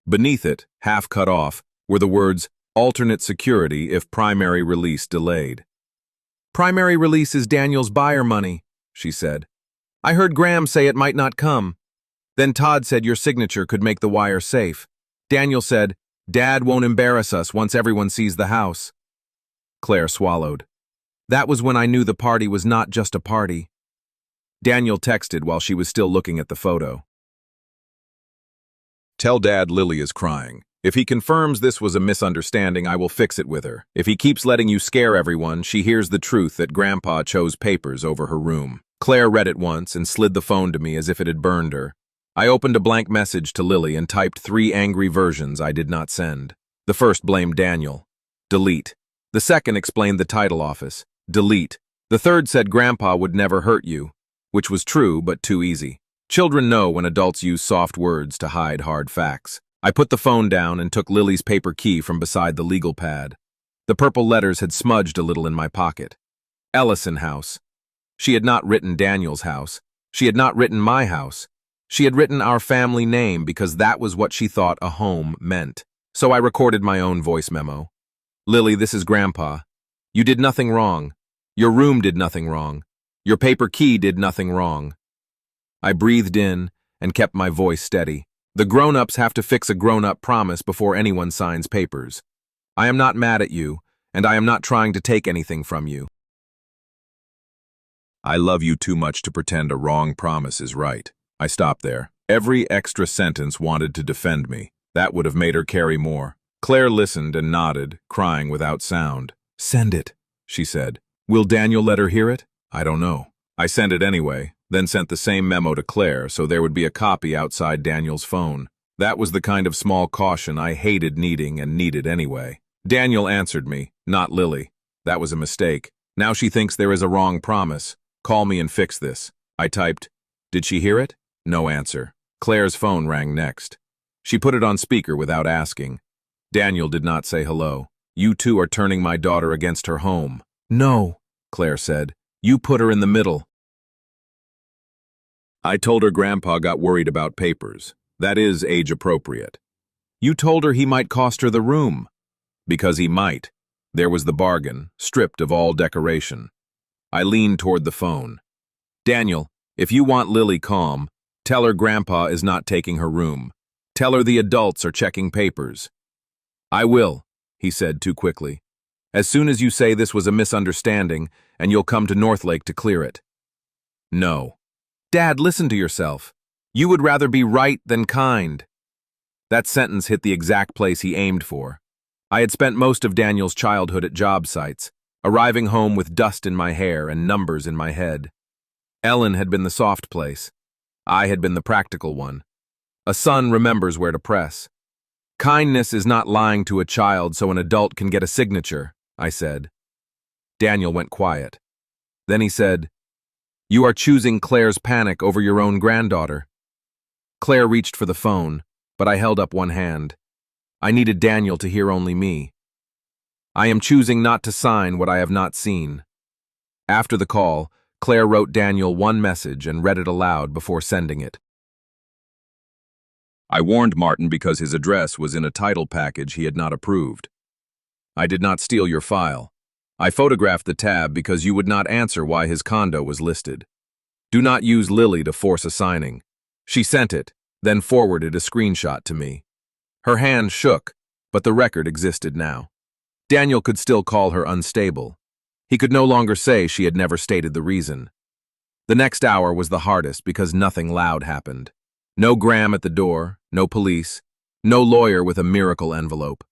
Beneath it, half cut off, were the words, "Alternate security if primary release delayed." "Primary release is Daniel's buyer money," she said. "I heard Graham say it might not come. Then Todd said your signature could make the wire safe. Daniel said, Dad won't embarrass us once everyone sees the house." Claire swallowed. That was when I knew the party was not just a party. Daniel texted while she was still looking at the photo. "Tell Dad Lily is crying. If he confirms this was a misunderstanding, I will fix it with her. If he keeps letting you scare everyone, she hears the truth that Grandpa chose papers over her room." Claire read it once and slid the phone to me as if it had burned her. I opened a blank message to Lily and typed 3 angry versions I did not send. The first blamed Daniel. Delete. The second explained the title office. Delete. The third said Grandpa would never hurt you, which was true but too easy. Children know when adults use soft words to hide hard facts. I put the phone down and took Lily's paper key from beside the legal pad. The purple letters had smudged a little in my pocket. Ellison House. She had not written Daniel's house. She had not written my house. She had written our family name because that was what she thought a home meant. So I recorded my own voice memo. "Lily, this is Grandpa. You did nothing wrong. Your room did nothing wrong. Your paper key did nothing wrong." I breathed in and kept my voice steady. The grown-ups have to fix a grown-up promise before anyone signs papers. I am not mad at you, and I am not trying to take anything from you. I love you too much to pretend a wrong promise is right. I stopped there. Every extra sentence wanted to defend me. That would have made her carry more. Claire listened and nodded, crying without sound. "Send it," she said. "Will Daniel let her hear it?" "I don't know." I sent it anyway, then sent the same memo to Claire so there would be a copy outside Daniel's phone. That was the kind of small caution I hated needing and needed anyway. Daniel answered me, not Lily. That was a mistake. Now she thinks there is a wrong promise. Call me and fix this. I typed, "Did she hear it?" No answer. Claire's phone rang next. She put it on speaker without asking. Daniel did not say hello. "You two are turning my daughter against her home." "No," Claire said. "You put her in the middle." "I told her Grandpa got worried about papers. That is age appropriate." "You told her he might cost her the room." "Because he might." There was the bargain, stripped of all decoration. I leaned toward the phone. "Daniel, if you want Lily calm, tell her Grandpa is not taking her room. Tell her the adults are checking papers." "I will," he said too quickly. "As soon as you say this was a misunderstanding and you'll come to Northlake to clear it." "No." "Dad, listen to yourself. You would rather be right than kind." That sentence hit the exact place he aimed for. I had spent most of Daniel's childhood at job sites, arriving home with dust in my hair and numbers in my head. Ellen had been the soft place. I had been the practical one. A son remembers where to press. "Kindness is not lying to a child so an adult can get a signature," I said. Daniel went quiet. Then he said, "You are choosing Claire's panic over your own granddaughter." Claire reached for the phone, but I held up one hand. I needed Daniel to hear only me. "I am choosing not to sign what I have not seen." After the call, Claire wrote Daniel one message and read it aloud before sending it. "I warned Martin because his address was in a title package he had not approved. I did not steal your file. I photographed the tab because you would not answer why his condo was listed. Do not use Lily to force a signing." She sent it, then forwarded a screenshot to me. Her hand shook, but the record existed now. Daniel could still call her unstable. He could no longer say she had never stated the reason. The next hour was the hardest because nothing loud happened. No Graham at the door, no police, no lawyer with a miracle envelope.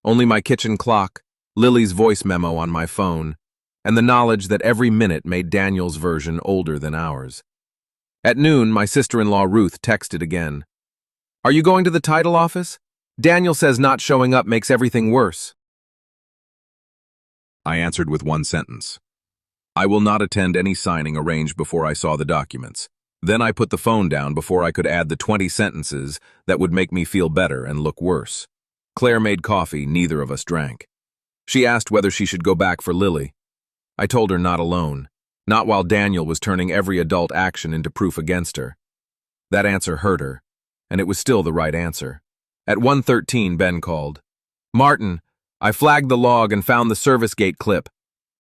Only my kitchen clock, Lily's voice memo on my phone, and the knowledge that every minute made Daniel's version older than ours. At noon, my sister-in-law Ruth texted again. "Are you going to the title office? Daniel says not showing up makes everything worse." I answered with one sentence. "I will not attend any signing arranged before I saw the documents." Then I put the phone down before I could add the 20 sentences that would make me feel better and look worse. Claire made coffee, neither of us drank. She asked whether she should go back for Lily. I told her not alone, not while Daniel was turning every adult action into proof against her. That answer hurt her, and it was still the right answer. At 1:13, Ben called. "Martin, I flagged the log and found the service gate clip.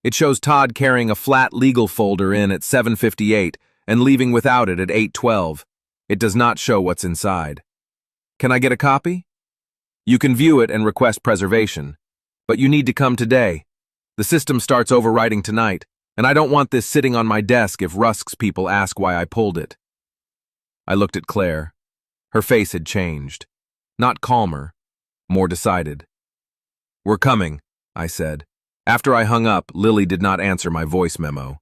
It shows Todd carrying a flat legal folder in at 7:58 and leaving without it at 8:12. It does not show what's inside. Can I get a copy? You can view it and request preservation, but you need to come today. The system starts overwriting tonight, and I don't want this sitting on my desk if Rusk's people ask why I pulled it." I looked at Claire. Her face had changed. Not calmer, more decided. "We're coming," I said. After I hung up, Lily did not answer my voice memo.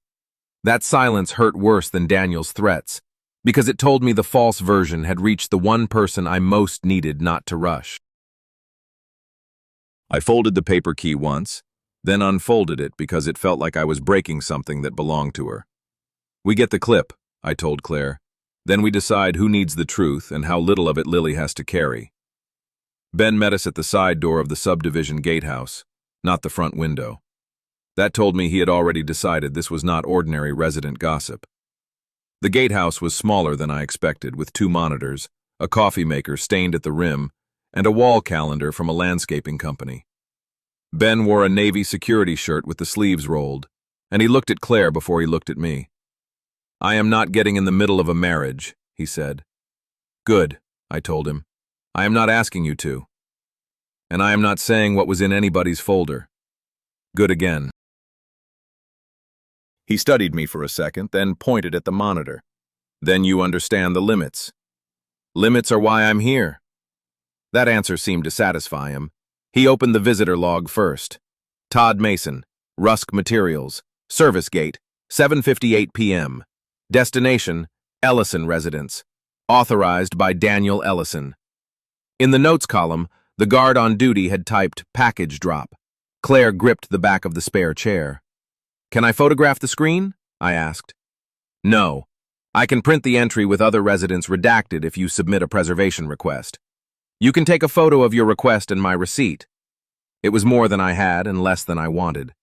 That silence hurt worse than Daniel's threats, because it told me the false version had reached the one person I most needed not to rush. I folded the paper key once, then unfolded it because it felt like I was breaking something that belonged to her. "We get the clip," I told Claire. "Then we decide who needs the truth and how little of it Lily has to carry." Ben met us at the side door of the subdivision gatehouse, not the front window. That told me he had already decided this was not ordinary resident gossip. The gatehouse was smaller than I expected, with 2 monitors, a coffee maker stained at the rim, and a wall calendar from a landscaping company. Ben wore a Navy security shirt with the sleeves rolled, and he looked at Claire before he looked at me. "I am not getting in the middle of a marriage," he said. "Good," I told him. "I am not asking you to. And I am not saying what was in anybody's folder." "Good again." He studied me for a second, then pointed at the monitor. "Then you understand the limits." "Limits are why I'm here." That answer seemed to satisfy him. He opened the visitor log first. Todd Mason, Rusk Materials, Service Gate, 7:58 p.m. Destination, Ellison Residence. Authorized by Daniel Ellison. In the notes column, the guard on duty had typed package drop. Claire gripped the back of the spare chair. "Can I photograph the screen?" I asked. "No. I can print the entry with other residents redacted if you submit a preservation request." You can take a photo of your request and my receipt. It was more than I had and less than I wanted.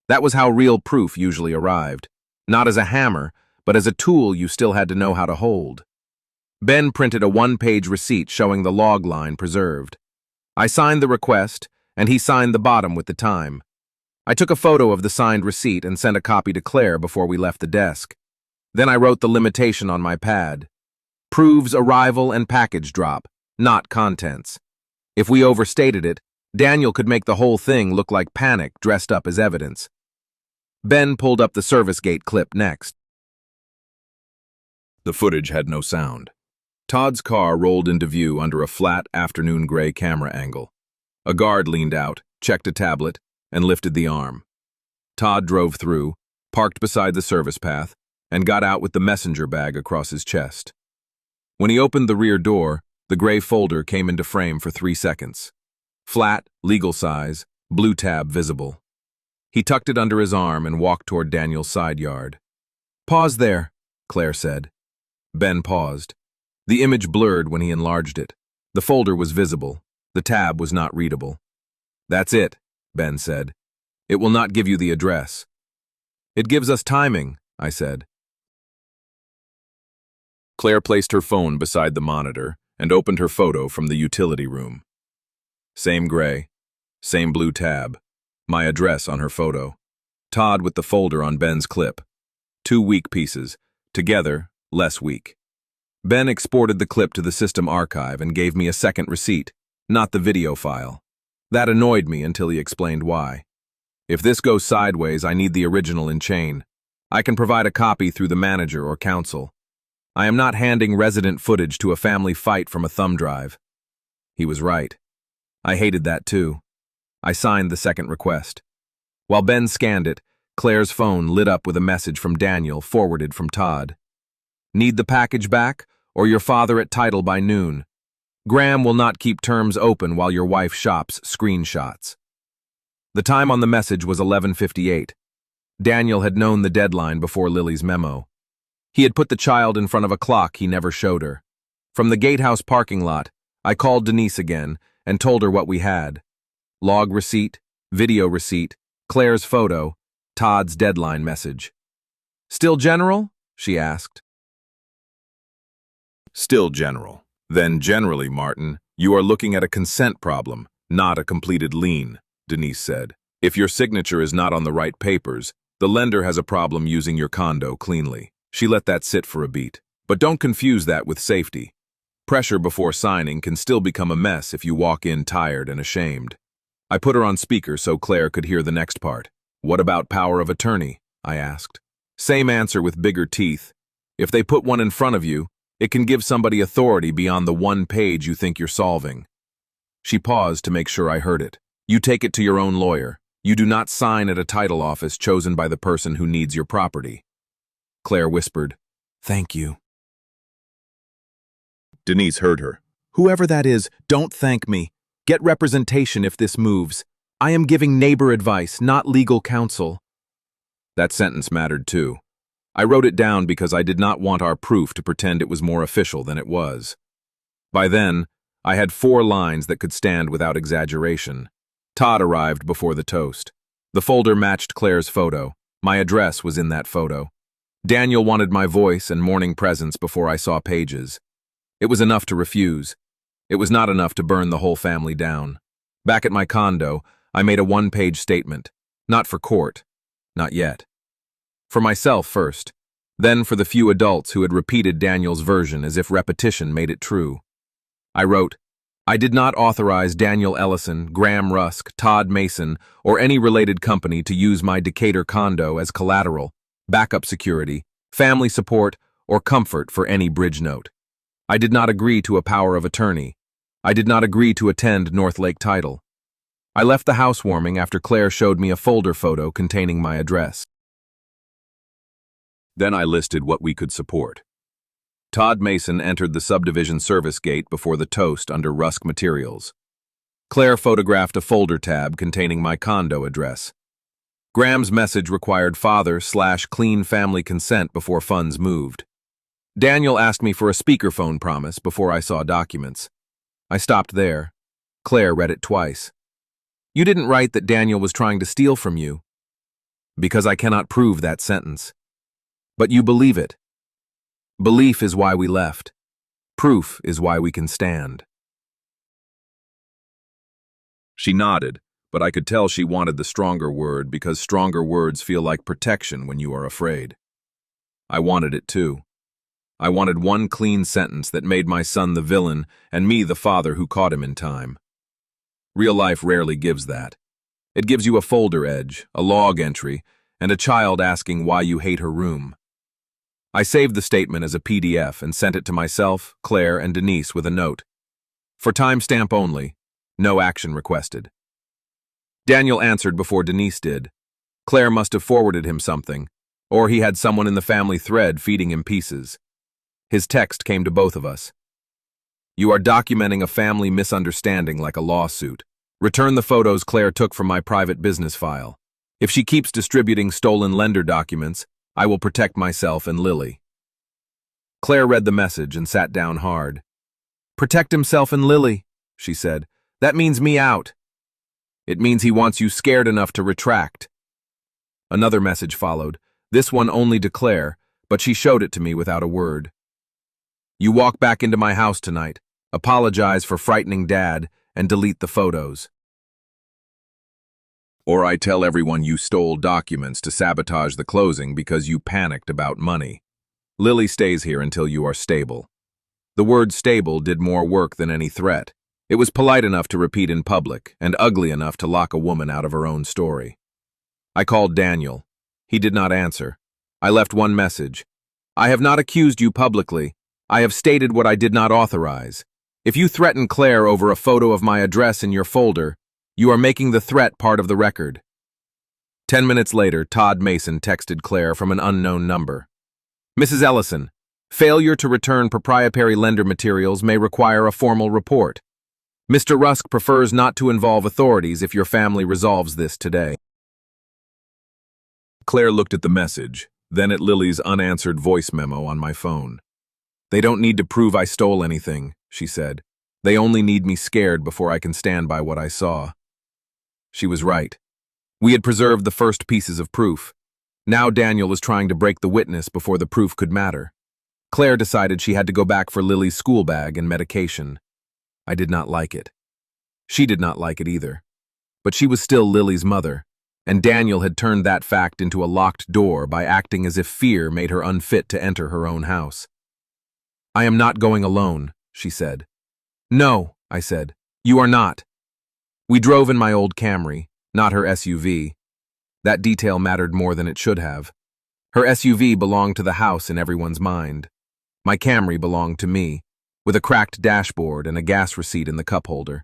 That was how real proof usually arrived. Not as a hammer, but as a tool you still had to know how to hold. Ben printed a one-page receipt showing the log line preserved. I signed the request, and he signed the bottom with the time. I took a photo of the signed receipt and sent a copy to Claire before we left the desk. Then I wrote the limitation on my pad. Proves arrival and package drop, not contents. If we overstated it, Daniel could make the whole thing look like panic dressed up as evidence. Ben pulled up the service gate clip next. The footage had no sound. Todd's car rolled into view under a flat afternoon gray camera angle. A guard leaned out, checked a tablet, and lifted the arm. Todd drove through, parked beside the service path, and got out with the messenger bag across his chest. When he opened the rear door, the gray folder came into frame for 3 seconds. Flat, legal size, blue tab visible. He tucked it under his arm and walked toward Daniel's side yard. "Pause there," Claire said. Ben paused. The image blurred when he enlarged it. The folder was visible. The tab was not readable. "That's it," Ben said. "It will not give you the address." "It gives us timing," I said. Claire placed her phone beside the monitor and opened her photo from the utility room. Same gray, same blue tab, my address on her photo. Todd with the folder on Ben's clip. 2 weak pieces, together, less weak. Ben exported the clip to the system archive and gave me a second receipt, not the video file. That annoyed me until he explained why. "If this goes sideways, I need the original in chain. I can provide a copy through the manager or counsel. I am not handing resident footage to a family fight from a thumb drive." He was right. I hated that too. I signed the second request. While Ben scanned it, Claire's phone lit up with a message from Daniel forwarded from Todd. "Need the package back, or your father at title by noon. Graham will not keep terms open while your wife shops screenshots." The time on the message was 11:58. Daniel had known the deadline before Lily's memo. He had put the child in front of a clock he never showed her. From the gatehouse parking lot, I called Denise again and told her what we had. Log receipt, video receipt, Claire's photo, Todd's deadline message. "Still general?" she asked. "Still general. Then generally, Martin, you are looking at a consent problem, not a completed lien," Denise said. "If your signature is not on the right papers, the lender has a problem using your condo cleanly." She let that sit for a beat. "But don't confuse that with safety. Pressure before signing can still become a mess if you walk in tired and ashamed." I put her on speaker so Claire could hear the next part. "What about power of attorney?" I asked. "Same answer with bigger teeth. If they put one in front of you, it can give somebody authority beyond the one page you think you're solving." She paused to make sure I heard it. "You take it to your own lawyer. You do not sign at a title office chosen by the person who needs your property." Claire whispered, "Thank you." Denise heard her. "Whoever that is, don't thank me. Get representation if this moves. I am giving neighbor advice, not legal counsel." That sentence mattered too. I wrote it down because I did not want our proof to pretend it was more official than it was. By then, I had 4 lines that could stand without exaggeration. Todd arrived before the toast. The folder matched Claire's photo. My address was in that photo. Daniel wanted my voice and morning presence before I saw pages. It was enough to refuse. It was not enough to burn the whole family down. Back at my condo, I made a 1-page statement. Not for court. Not yet. For myself first. Then for the few adults who had repeated Daniel's version as if repetition made it true. I wrote, "I did not authorize Daniel Ellison, Graham Rusk, Todd Mason, or any related company to use my Decatur condo as collateral, backup security, family support, or comfort for any bridge note. I did not agree to a power of attorney. I did not agree to attend North Lake Title. I left the housewarming after Claire showed me a folder photo containing my address." Then I listed what we could support. Todd Mason entered the subdivision service gate before the toast under Rusk Materials. Claire photographed a folder tab containing my condo address. Graham's message required father/clean family consent before funds moved. Daniel asked me for a speakerphone promise before I saw documents. I stopped there. Claire read it twice. You didn't write that Daniel was trying to steal from you. Because I cannot prove that sentence. But you believe it. Belief is why we left. Proof is why we can stand. She nodded, but I could tell she wanted the stronger word because stronger words feel like protection when you are afraid. I wanted it too. I wanted one clean sentence that made my son the villain and me the father who caught him in time. Real life rarely gives that. It gives you a folder edge, a log entry, and a child asking why you hate her room. I saved the statement as a PDF and sent it to myself, Claire, and Denise with a note. For timestamp only, no action requested. Daniel answered before Denise did. Claire must have forwarded him something, or he had someone in the family thread feeding him pieces. His text came to both of us. You are documenting a family misunderstanding like a lawsuit. Return the photos Claire took from my private business file. If she keeps distributing stolen lender documents, I will protect myself and Lily. Claire read the message and sat down hard. Protect himself and Lily, she said. That means me out. It means he wants you scared enough to retract. Another message followed, this one only to Claire, but she showed it to me without a word. You walk back into my house tonight, apologize for frightening Dad, and delete the photos. Or I tell everyone you stole documents to sabotage the closing because you panicked about money. Lily stays here until you are stable. The word stable did more work than any threat. It was polite enough to repeat in public and ugly enough to lock a woman out of her own story. I called Daniel. He did not answer. I left one message. I have not accused you publicly. I have stated what I did not authorize. If you threaten Claire over a photo of my address in your folder, you are making the threat part of the record. 10 minutes later, Todd Mason texted Claire from an unknown number. Mrs. Ellison, failure to return proprietary lender materials may require a formal report. Mr. Rusk prefers not to involve authorities if your family resolves this today. Claire looked at the message, then at Lily's unanswered voice memo on my phone. They don't need to prove I stole anything, she said. They only need me scared before I can stand by what I saw. She was right. We had preserved the first pieces of proof. Now Daniel was trying to break the witness before the proof could matter. Claire decided she had to go back for Lily's school bag and medication. I did not like it. She did not like it either. But she was still Lily's mother, and Daniel had turned that fact into a locked door by acting as if fear made her unfit to enter her own house. I am not going alone, she said. No, I said, you are not. We drove in my old Camry, not her SUV. That detail mattered more than it should have. Her SUV belonged to the house in everyone's mind. My Camry belonged to me, with a cracked dashboard and a gas receipt in the cup holder.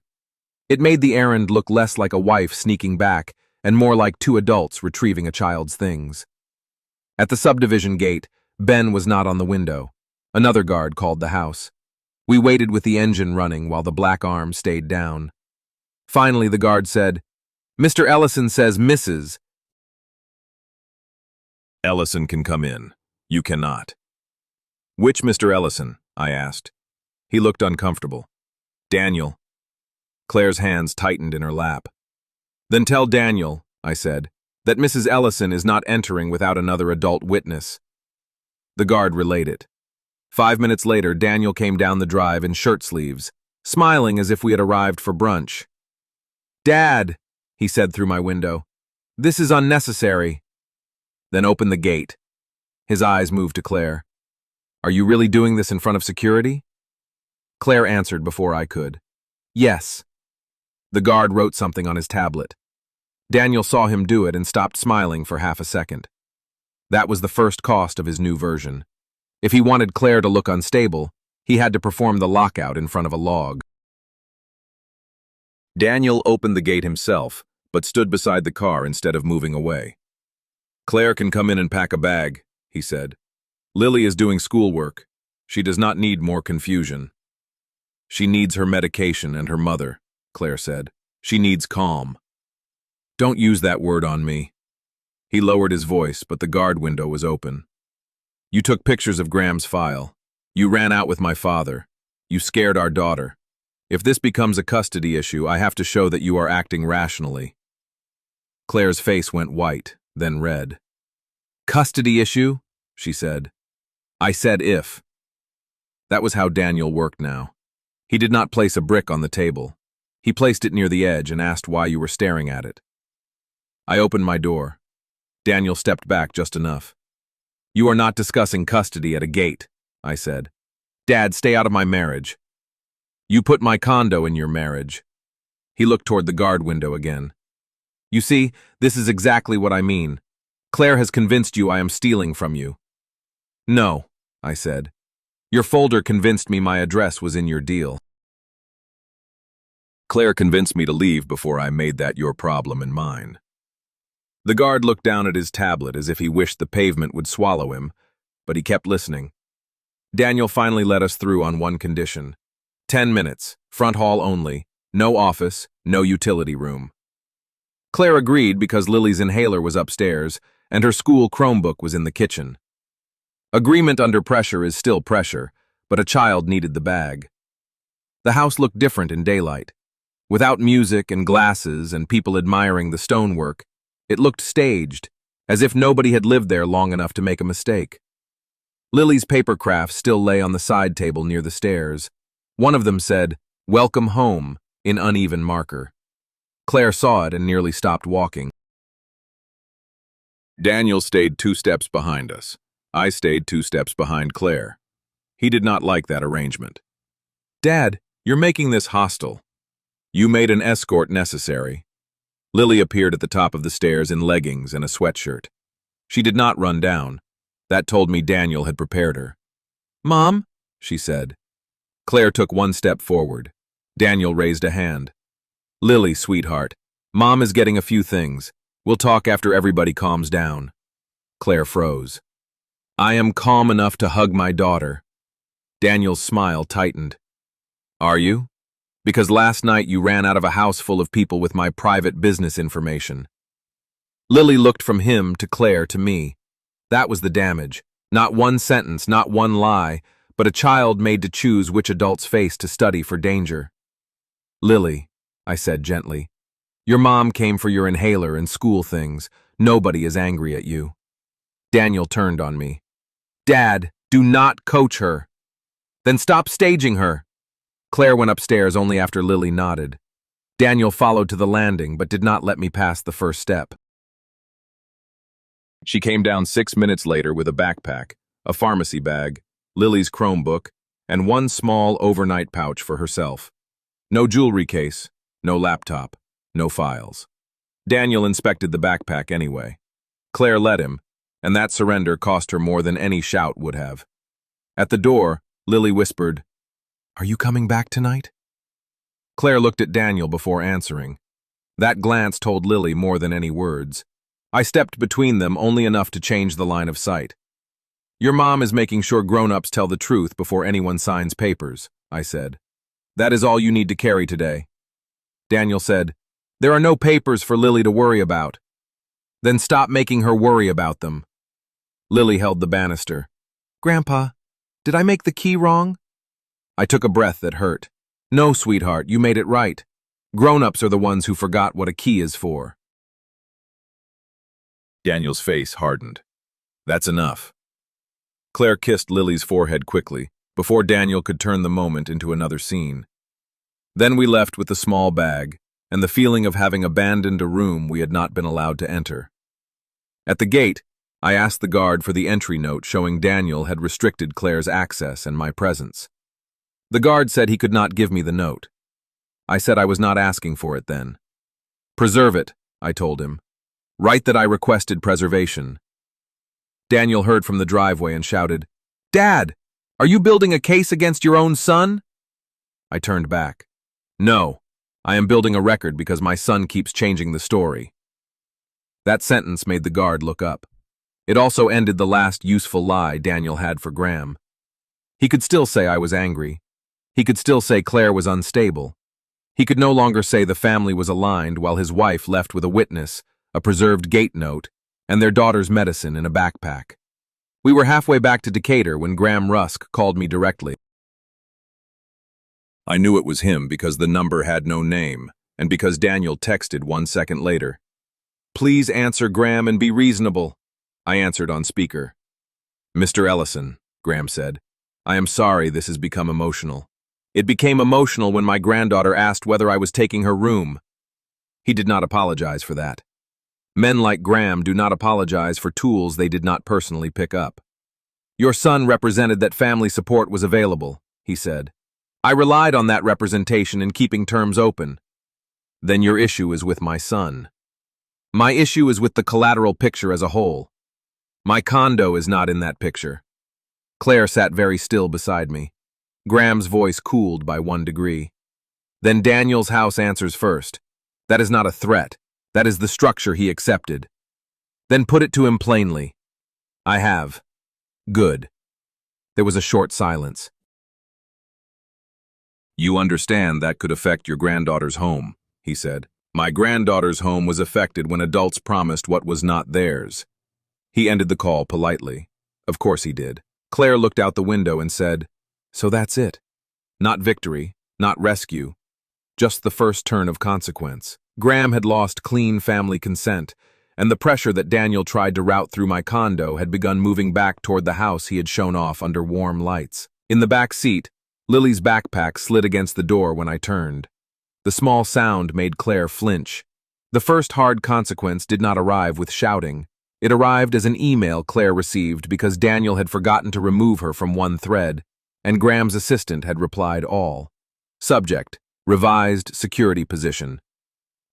It made the errand look less like a wife sneaking back and more like two adults retrieving a child's things. At the subdivision gate, Ben was not on the window. Another guard called the house. We waited with the engine running while the black arm stayed down. Finally, the guard said, Mr. Ellison says Mrs. Ellison can come in. You cannot. Which Mr. Ellison? I asked. He looked uncomfortable. Daniel. Claire's hands tightened in her lap. Then tell Daniel, I said, that Mrs. Ellison is not entering without another adult witness. The guard relayed it. 5 minutes later, Daniel came down the drive in shirt sleeves, smiling as if we had arrived for brunch. Dad, he said through my window, this is unnecessary. Then opened the gate. His eyes moved to Claire. Are you really doing this in front of security? Claire answered before I could. Yes. The guard wrote something on his tablet. Daniel saw him do it and stopped smiling for half a second. That was the first cost of his new version. If he wanted Claire to look unstable, he had to perform the lockout in front of a log. Daniel opened the gate himself, but stood beside the car instead of moving away. Claire can come in and pack a bag, he said. Lily is doing schoolwork. She does not need more confusion. She needs her medication and her mother, Claire said. She needs calm. Don't use that word on me. He lowered his voice, but the guard window was open. You took pictures of Graham's file. You ran out with my father. You scared our daughter. If this becomes a custody issue, I have to show that you are acting rationally. Claire's face went white, then red. Custody issue? She said. I said if. That was how Daniel worked now. He did not place a brick on the table. He placed it near the edge and asked why you were staring at it. I opened my door. Daniel stepped back just enough. You are not discussing custody at a gate, I said. Dad, stay out of my marriage. You put my condo in your marriage. He looked toward the guard window again. You see, this is exactly what I mean. Claire has convinced you I am stealing from you. No, I said. Your folder convinced me my address was in your deal. Claire convinced me to leave before I made that your problem and mine. The guard looked down at his tablet as if he wished the pavement would swallow him, but he kept listening. Daniel finally let us through on one condition. 10 minutes, front hall only, no office, no utility room. Claire agreed because Lily's inhaler was upstairs and her school Chromebook was in the kitchen. Agreement under pressure is still pressure, but a child needed the bag. The house looked different in daylight. Without music and glasses and people admiring the stonework, it looked staged, as if nobody had lived there long enough to make a mistake. Lily's paper crafts still lay on the side table near the stairs. One of them said, "Welcome home," in uneven marker. Claire saw it and nearly stopped walking. Daniel stayed 2 steps behind us. I stayed 2 steps behind Claire. He did not like that arrangement. Dad, you're making this hostile. You made an escort necessary. Lily appeared at the top of the stairs in leggings and a sweatshirt. She did not run down. That told me Daniel had prepared her. Mom, she said. Claire took 1 step forward. Daniel raised a hand. Lily, sweetheart, Mom is getting a few things. We'll talk after everybody calms down. Claire froze. I am calm enough to hug my daughter. Daniel's smile tightened. Are you? Because last night you ran out of a house full of people with my private business information. Lily looked from him to Claire to me. That was the damage. Not one sentence, not one lie, but a child made to choose which adult's face to study for danger. Lily, I said gently, your mom came for your inhaler and school things. Nobody is angry at you. Daniel turned on me. Dad, do not coach her. Then stop staging her. Claire went upstairs only after Lily nodded. Daniel followed to the landing but did not let me pass the first step. She came down 6 minutes later with a backpack, a pharmacy bag, Lily's Chromebook, and 1 small overnight pouch for herself. No jewelry case, no laptop, no files. Daniel inspected the backpack anyway. Claire let him, and that surrender cost her more than any shout would have. At the door, Lily whispered, Are you coming back tonight? Claire looked at Daniel before answering. That glance told Lily more than any words. I stepped between them only enough to change the line of sight. Your mom is making sure grown-ups tell the truth before anyone signs papers, I said. That is all you need to carry today. Daniel said, There are no papers for Lily to worry about. Then stop making her worry about them. Lily held the banister. Grandpa, did I make the key wrong? I took a breath that hurt. No, sweetheart, you made it right. Grown-ups are the ones who forgot what a key is for. Daniel's face hardened. That's enough. Claire kissed Lily's forehead quickly, before Daniel could turn the moment into another scene. Then we left with the small bag, and the feeling of having abandoned a room we had not been allowed to enter. At the gate, I asked the guard for the entry note showing Daniel had restricted Claire's access and my presence. The guard said he could not give me the note. I said I was not asking for it then. Preserve it, I told him. Write that I requested preservation. Daniel heard from the driveway and shouted, Dad, are you building a case against your own son? I turned back. No, I am building a record because my son keeps changing the story. That sentence made the guard look up. It also ended the last useful lie Daniel had for Graham. He could still say I was angry. He could still say Claire was unstable. He could no longer say the family was aligned while his wife left with a witness, a preserved gate note, and their daughter's medicine in a backpack. We were halfway back to Decatur when Graham Rusk called me directly. I knew it was him because the number had no name, and because Daniel texted 1 second later. "Please answer, Graham, and be reasonable." I answered on speaker. "Mr. Ellison," Graham said, "I am sorry this has become emotional. It became emotional when my granddaughter asked whether I was taking her room." He did not apologize for that. Men like Graham do not apologize for tools they did not personally pick up. "Your son represented that family support was available," he said. "I relied on that representation in keeping terms open." "Then your issue is with my son." "My issue is with the collateral picture as a whole. My condo is not in that picture." Claire sat very still beside me. Graham's voice cooled by 1 degree. "Then Daniel's house answers first. That is not a threat. That is the structure he accepted." "Then put it to him plainly." "I have." "Good." There was a short silence. "You understand that could affect your granddaughter's home," he said. "My granddaughter's home was affected when adults promised what was not theirs." He ended the call politely. Of course he did. Claire looked out the window and said, "So that's it. Not victory, not rescue. Just the first turn of consequence." Graham had lost clean family consent, and the pressure that Daniel tried to route through my condo had begun moving back toward the house he had shown off under warm lights. In the back seat, Lily's backpack slid against the door when I turned. The small sound made Claire flinch. The first hard consequence did not arrive with shouting. It arrived as an email Claire received because Daniel had forgotten to remove her from one thread, and Graham's assistant had replied all. Subject: revised security position.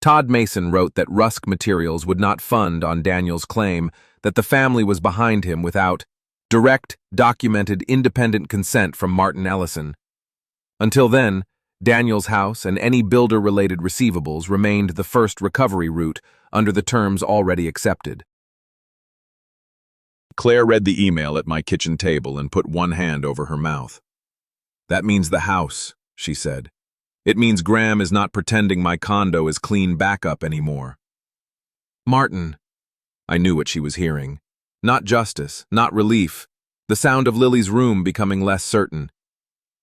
Todd Mason wrote that Rusk Materials would not fund on Daniel's claim that the family was behind him without direct, documented, independent consent from Martin Ellison. Until then, Daniel's house and any builder-related receivables remained the first recovery route under the terms already accepted. Claire read the email at my kitchen table and put one hand over her mouth. "That means the house," she said. "It means Graham is not pretending my condo is clean backup anymore." "Martin." I knew what she was hearing. Not justice, not relief. The sound of Lily's room becoming less certain.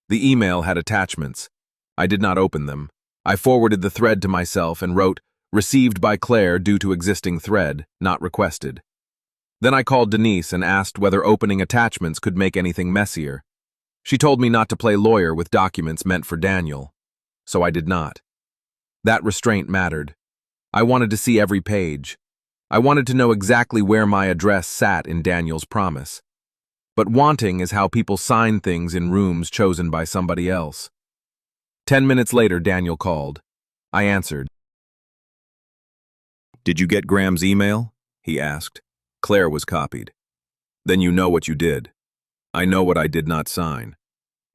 The email had attachments. I did not open them. I forwarded the thread to myself and wrote, "Received by Claire due to existing thread, not requested." Then I called Denise and asked whether opening attachments could make anything messier. She told me not to play lawyer with documents meant for Daniel. So I did not. That restraint mattered. I wanted to see every page. I wanted to know exactly where my address sat in Daniel's promise. But wanting is how people sign things in rooms chosen by somebody else. 10 minutes later, Daniel called. I answered. "Did you get Graham's email?" he asked. Claire was copied. "Then you know what you did." "I know what I did not sign."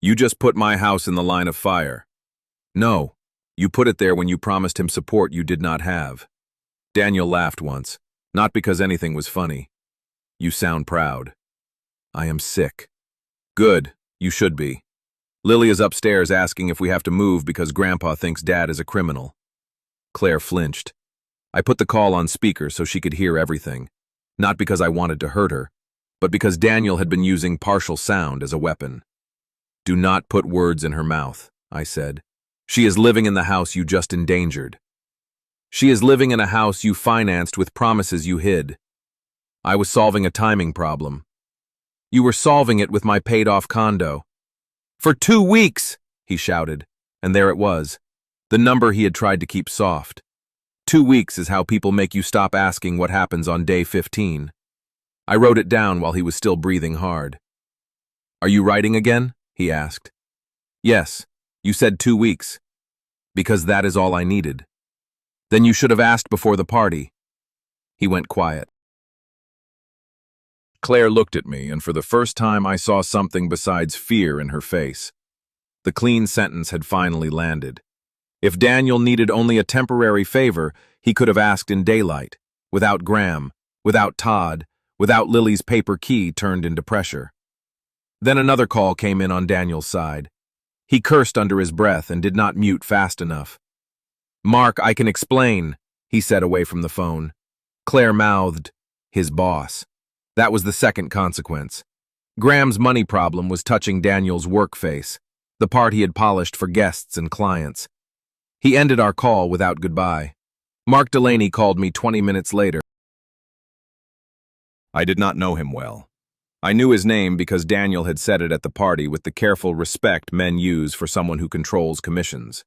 "You just put my house in the line of fire." "No, you put it there when you promised him support you did not have." Daniel laughed once, not because anything was funny. "You sound proud." "I am sick." "Good, you should be. Lily is upstairs asking if we have to move because Grandpa thinks Dad is a criminal." Claire flinched. I put the call on speaker so she could hear everything, not because I wanted to hurt her, but because Daniel had been using partial sound as a weapon. "Do not put words in her mouth," I said. "She is living in the house you just endangered. She is living in a house you financed with promises you hid. I was solving a timing problem. You were solving it with my paid-off condo." "For 2 weeks!" he shouted, and there it was, the number he had tried to keep soft. 2 weeks is how people make you stop asking what happens on day 15. I wrote it down while he was still breathing hard. "Are you writing again?" he asked. "Yes, you said 2 weeks. Because that is all I needed." "Then you should have asked before the party." He went quiet. Claire looked at me, and for the first time I saw something besides fear in her face. The clean sentence had finally landed. If Daniel needed only a temporary favor, he could have asked in daylight, without Graham, without Todd, without Lily's paper key turned into pressure. Then another call came in on Daniel's side. He cursed under his breath and did not mute fast enough. "Mark, I can explain," he said away from the phone. Claire mouthed, "His boss." That was the second consequence. Graham's money problem was touching Daniel's work face. the part he had polished for guests and clients. He ended our call without goodbye. Mark Delaney called me 20 minutes later. I did not know him well. I knew his name because Daniel had said it at the party with the careful respect men use for someone who controls commissions.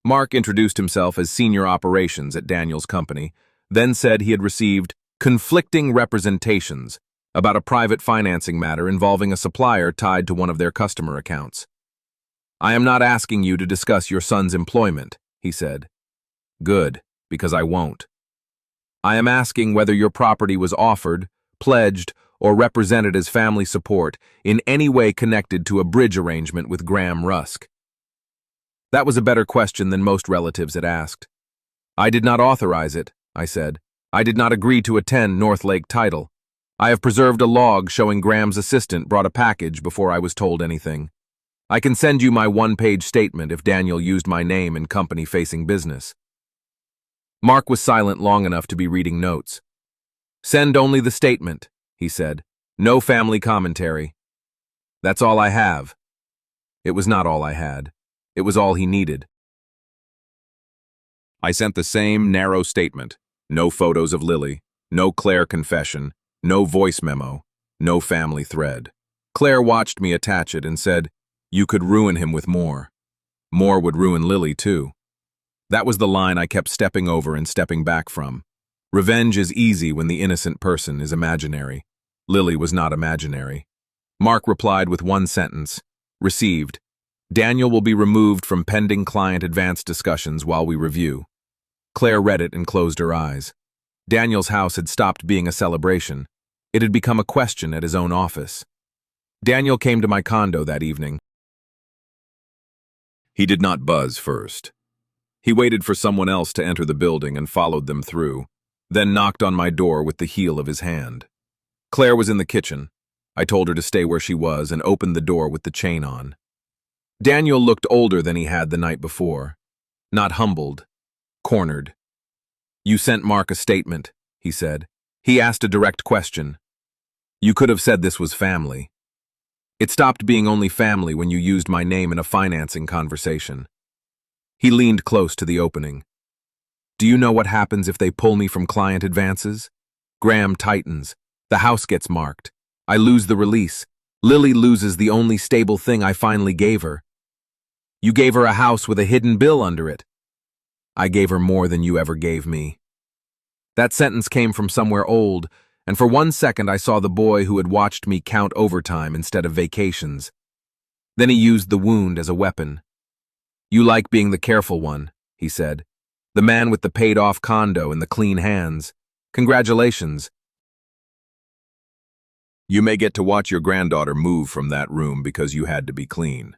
Mark introduced himself as senior operations at Daniel's company, then said he had received conflicting representations about a private financing matter involving a supplier tied to one of their customer accounts. I am not asking you to discuss your son's employment, he said. Good, because I won't. I am asking whether your property was offered, pledged, or represented as family support in any way connected to a bridge arrangement with Graham Rusk. That was a better question than most relatives had asked. I did not authorize it, I said. I did not agree to attend North Lake title. I have preserved a log showing Graham's assistant brought a package before I was told anything. I can send you my one-page statement if Daniel used my name in company-facing business. Mark was silent long enough to be reading notes. Send only the statement, he said. No family commentary. That's all I have. It was not all I had. It was all he needed. I sent the same narrow statement. No photos of Lily, no Claire confession, no voice memo, no family thread. Claire watched me attach it and said, "You could ruin him with more. More would ruin Lily, too." That was the line I kept stepping over and stepping back from. Revenge is easy when the innocent person is imaginary. Lily was not imaginary. Mark replied with one sentence. Received. Daniel will be removed from pending client advance discussions while we review. Claire read it and closed her eyes. Daniel's house had stopped being a celebration. It had become a question at his own office. Daniel came to my condo that evening. He did not buzz first. He waited for someone else to enter the building and followed them through, then knocked on my door with the heel of his hand. Claire was in the kitchen. I told her to stay where she was and opened the door with the chain on. Daniel looked older than he had the night before. Not humbled. Cornered. You sent Mark a statement, he said. He asked a direct question. You could have said this was family. It stopped being only family when you used my name in a financing conversation. He leaned close to the opening. Do you know what happens if they pull me from client advances? Graham tightens. The house gets marked. I lose the release. Lily loses the only stable thing I finally gave her. You gave her a house with a hidden bill under it. I gave her more than you ever gave me. That sentence came from somewhere old, and for 1 second I saw the boy who had watched me count overtime instead of vacations. Then he used the wound as a weapon. You like being the careful one, he said. The man with the paid-off condo and the clean hands. Congratulations. You may get to watch your granddaughter move from that room because you had to be clean.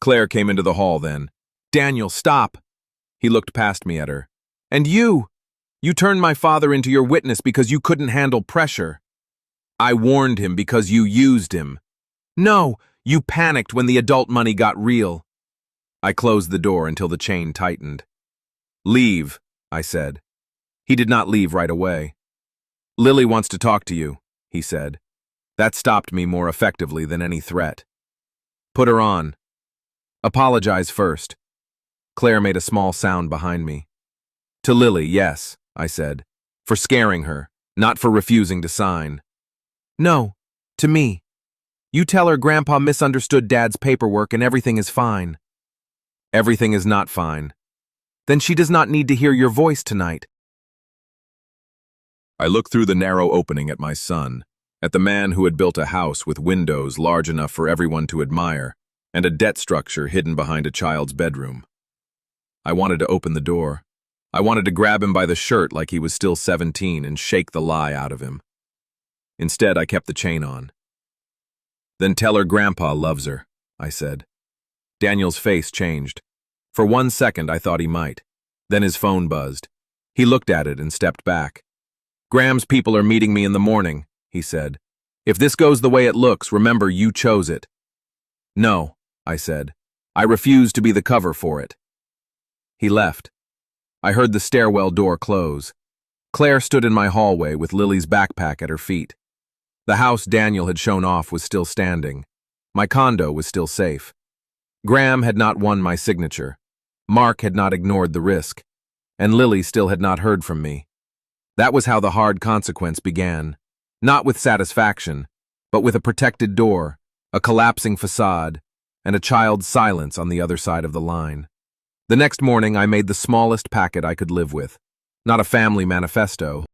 Claire came into the hall then. Daniel, stop! He looked past me at her. And you! You turned my father into your witness because you couldn't handle pressure. I warned him because you used him. No, you panicked when the adult money got real. I closed the door until the chain tightened. Leave, I said. He did not leave right away. Lily wants to talk to you, he said. That stopped me more effectively than any threat. Put her on. Apologize first. Claire made a small sound behind me. To Lily, yes, I said, for scaring her, not for refusing to sign. No, to me. You tell her Grandpa misunderstood Dad's paperwork and everything is fine. Everything is not fine. Then she does not need to hear your voice tonight. I looked through the narrow opening at my son, at the man who had built a house with windows large enough for everyone to admire, and a debt structure hidden behind a child's bedroom. I wanted to open the door. I wanted to grab him by the shirt like he was still 17 and shake the lie out of him. Instead, I kept the chain on. Then tell her Grandpa loves her, I said. Daniel's face changed. For 1 second, I thought he might. Then his phone buzzed. He looked at it and stepped back. Graham's people are meeting me in the morning, he said. If this goes the way it looks, remember you chose it. No, I said. I refuse to be the cover for it. He left. I heard the stairwell door close. Claire stood in my hallway with Lily's backpack at her feet. The house Daniel had shown off was still standing. My condo was still safe. Graham had not won my signature. Mark had not ignored the risk. And Lily still had not heard from me. That was how the hard consequence began. Not with satisfaction, but with a protected door, a collapsing facade, and a child's silence on the other side of the line. The next morning, I made the smallest packet I could live with. Not a family manifesto.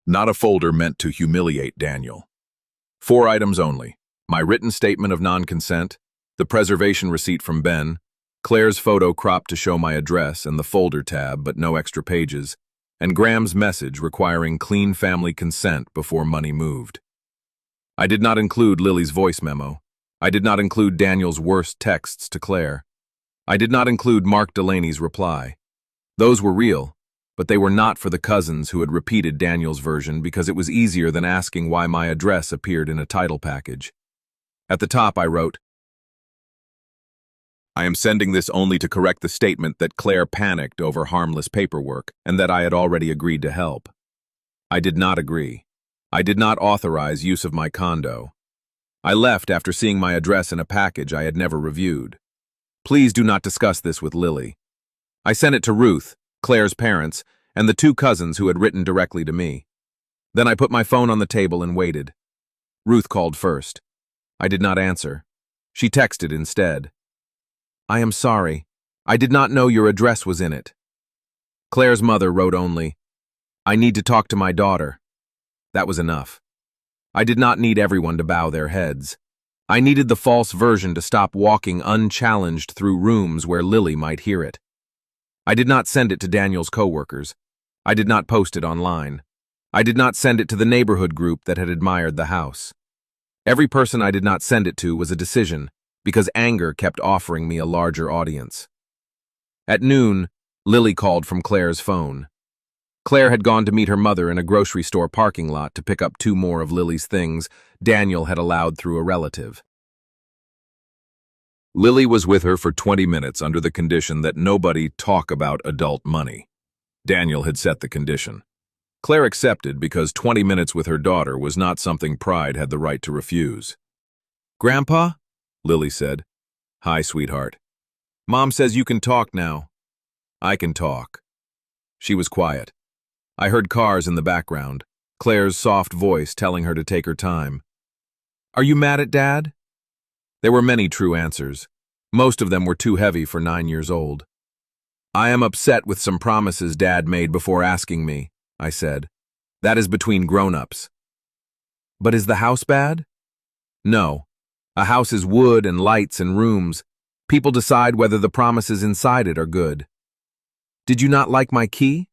Not a folder meant to humiliate Daniel. 4 items only: my written statement of non-consent, the preservation receipt from Ben, Claire's photo cropped to show my address and the folder tab but no extra pages, and Graham's message requiring clean family consent before money moved. I did not include Lily's voice memo. I did not include Daniel's worst texts to Claire. I did not include Mark Delaney's reply. Those were real, but they were not for the cousins who had repeated Daniel's version because it was easier than asking why my address appeared in a title package. At the top I wrote, "I am sending this only to correct the statement that Claire panicked over harmless paperwork and that I had already agreed to help. I did not agree. I did not authorize use of my condo. I left after seeing my address in a package I had never reviewed. Please do not discuss this with Lily." I sent it to Ruth, Claire's parents, and the 2 cousins who had written directly to me. Then I put my phone on the table and waited. Ruth called first. I did not answer. She texted instead. "I am sorry. I did not know your address was in it." Claire's mother wrote only, "I need to talk to my daughter." That was enough. I did not need everyone to bow their heads. I needed the false version to stop walking unchallenged through rooms where Lily might hear it. I did not send it to Daniel's coworkers. I did not post it online. I did not send it to the neighborhood group that had admired the house. Every person I did not send it to was a decision, because anger kept offering me a larger audience. At noon, Lily called from Claire's phone. Claire had gone to meet her mother in a grocery store parking lot to pick up 2 more of Lily's things Daniel had allowed through a relative. Lily was with her for 20 minutes under the condition that nobody talk about adult money. Daniel had set the condition. Claire accepted because 20 minutes with her daughter was not something pride had the right to refuse. "Grandpa?" Lily said. "Hi, sweetheart. Mom says you can talk now." "I can talk." She was quiet. I heard cars in the background, Claire's soft voice telling her to take her time. "Are you mad at Dad?" There were many true answers. Most of them were too heavy for 9 years old. "I am upset with some promises Dad made before asking me," I said. "That is between grown-ups." "But is the house bad?" "No. A house is wood and lights and rooms. People decide whether the promises inside it are good." "Did you not like my key?"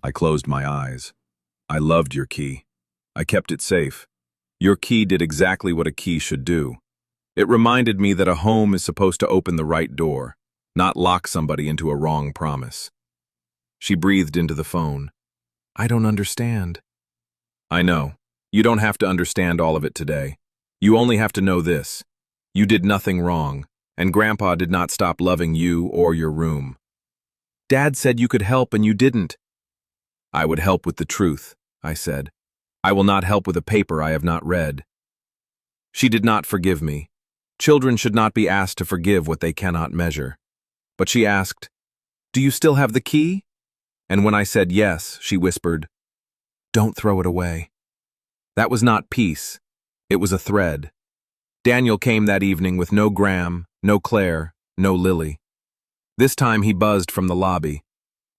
I closed my eyes. "I loved your key. I kept it safe. Your key did exactly what a key should do. It reminded me that a home is supposed to open the right door, not lock somebody into a wrong promise." She breathed into the phone. "I don't understand." "I know. You don't have to understand all of it today. You only have to know this. You did nothing wrong, and Grandpa did not stop loving you or your room." "Dad said you could help and you didn't." "I would help with the truth," I said. "I will not help with a paper I have not read." She did not forgive me. Children should not be asked to forgive what they cannot measure. But she asked, "Do you still have the key?" And when I said yes, she whispered, "Don't throw it away." That was not peace. It was a thread. Daniel came that evening with no Graham, no Claire, no Lily. This time he buzzed from the lobby.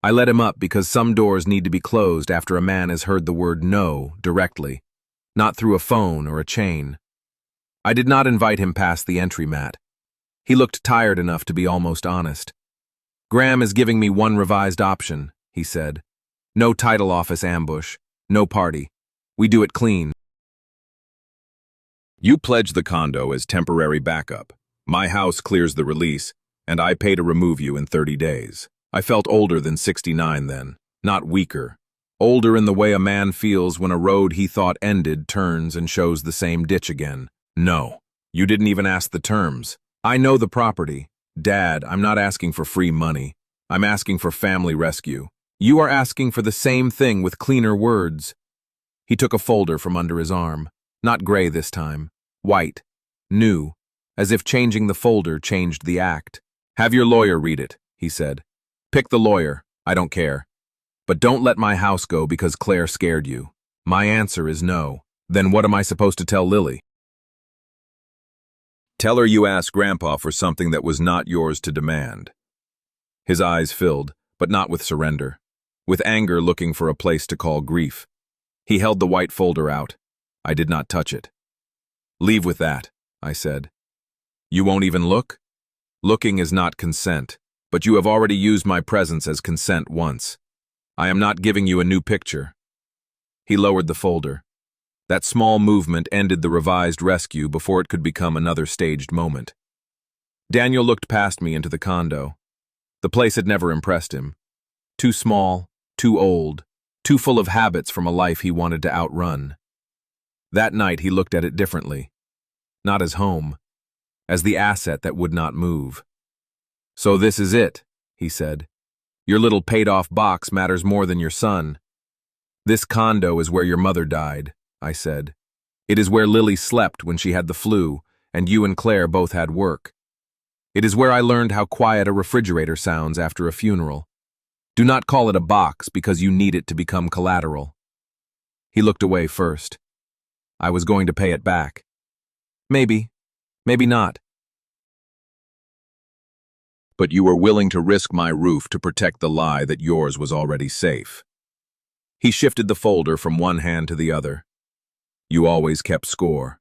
I let him up because some doors need to be closed after a man has heard the word no directly, not through a phone or a chain. I did not invite him past the entry mat. He looked tired enough to be almost honest. "Graham is giving me one revised option," he said. "No title office ambush, no party. We do it clean. You pledge the condo as temporary backup. My house clears the release, and I pay to remove you in 30 days. I felt older than 69 then, not weaker. Older in the way a man feels when a road he thought ended turns and shows the same ditch again. No, you didn't even ask the terms. I know the property. Dad, I'm not asking for free money. I'm asking for family rescue. You are asking for the same thing with cleaner words." He took a folder from under his arm. Not gray this time. White. new, as if changing the folder changed the act. "Have your lawyer read it," he said. "Pick the lawyer, I don't care. But don't let my house go because Claire scared you." My answer is no. Then what am I supposed to tell Lily? "Tell her you asked Grandpa for something that was not yours to demand." His eyes filled, but not with surrender. With anger looking for a place to call grief. He held the white folder out. I did not touch it. "Leave with that," I said. "You won't even look? Looking is not consent, but you have already used my presence as consent once. I am not giving you a new picture." He lowered the folder. That small movement ended the revised rescue before it could become another staged moment. Daniel looked past me into the condo. The place had never impressed him. Too small, too old, too full of habits from a life he wanted to outrun. That night he looked at it differently. Not as home, as the asset that would not move. "So this is it," he said. "Your little paid-off box matters more than your son." "This condo is where your mother died," I said. "It is where Lily slept when she had the flu, and you and Claire both had work. It is where I learned how quiet a refrigerator sounds after a funeral. Do not call it a box because you need it to become collateral." He looked away first. I was going to pay it back. Maybe not. "But you were willing to risk my roof to protect the lie that yours was already safe." He shifted the folder from one hand to the other. "You always kept score."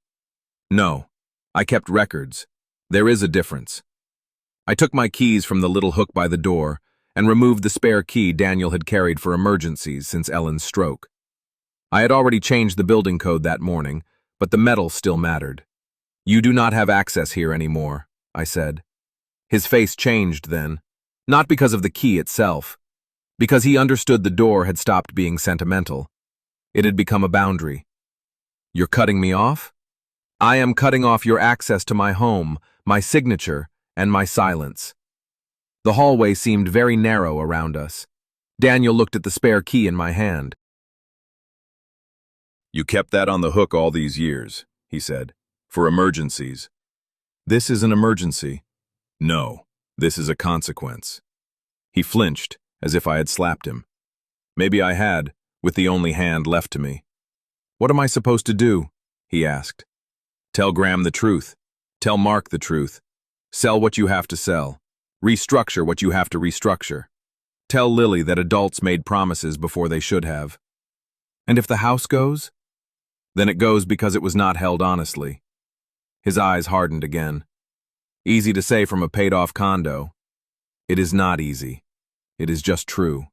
"No, I kept records. There is a difference." I took my keys from the little hook by the door and removed the spare key Daniel had carried for emergencies since Ellen's stroke. I had already changed the building code that morning, but the metal still mattered. "You do not have access here anymore," I said. His face changed then, not because of the key itself, because he understood the door had stopped being sentimental. It had become a boundary. "You're cutting me off?" "I am cutting off your access to my home, my signature, and my silence." The hallway seemed very narrow around us. Daniel looked at the spare key in my hand. "You kept that on the hook all these years," he said, "for emergencies." "This is an emergency." "No, this is a consequence." He flinched, as if I had slapped him. Maybe I had, with the only hand left to me. "What am I supposed to do?" he asked. "Tell Graham the truth. Tell Mark the truth. Sell what you have to sell. Restructure what you have to restructure. Tell Lily that adults made promises before they should have." "And if the house goes?" "Then it goes because it was not held honestly." His eyes hardened again. Easy to say from a paid-off condo. It is not easy. It is just true.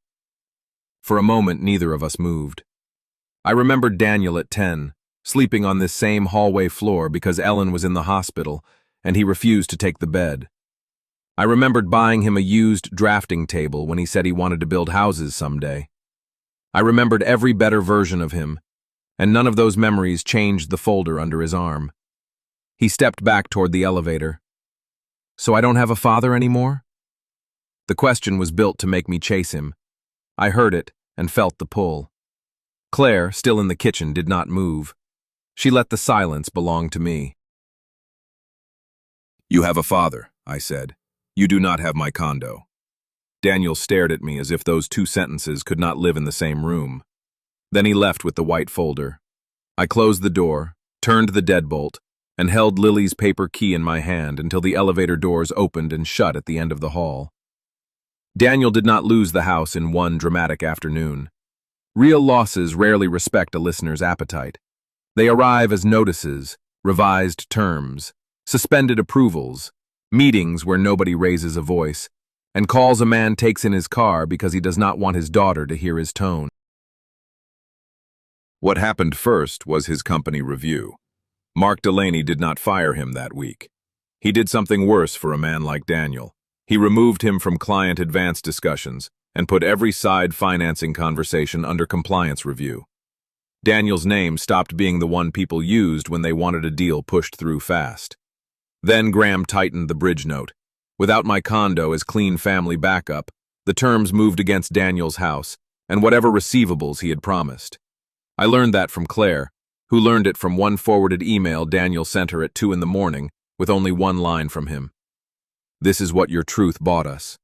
For a moment, neither of us moved. I remembered Daniel at 10, sleeping on this same hallway floor because Ellen was in the hospital and he refused to take the bed. I remembered buying him a used drafting table when he said he wanted to build houses someday. I remembered every better version of him, and none of those memories changed the folder under his arm. He stepped back toward the elevator. "So I don't have a father anymore?" The question was built to make me chase him. I heard it and felt the pull. Claire, still in the kitchen, did not move. She let the silence belong to me. "You have a father," I said. "You do not have my condo." Daniel stared at me as if those two sentences could not live in the same room. Then he left with the white folder. I closed the door, turned the deadbolt, and held Lily's paper key in my hand until the elevator doors opened and shut at the end of the hall. Daniel did not lose the house in one dramatic afternoon. Real losses rarely respect a listener's appetite. They arrive as notices, revised terms, suspended approvals, meetings where nobody raises a voice, and calls a man takes in his car because he does not want his daughter to hear his tone. What happened first was his company review. Mark Delaney did not fire him that week. He did something worse for a man like Daniel. He removed him from client advance discussions and put every side financing conversation under compliance review. Daniel's name stopped being the one people used when they wanted a deal pushed through fast. Then Graham tightened the bridge note. Without my condo as clean family backup, the terms moved against Daniel's house and whatever receivables he had promised. I learned that from Claire, who learned it from one forwarded email Daniel sent her at 2 in the morning with only one line from him. "This is what your truth bought us."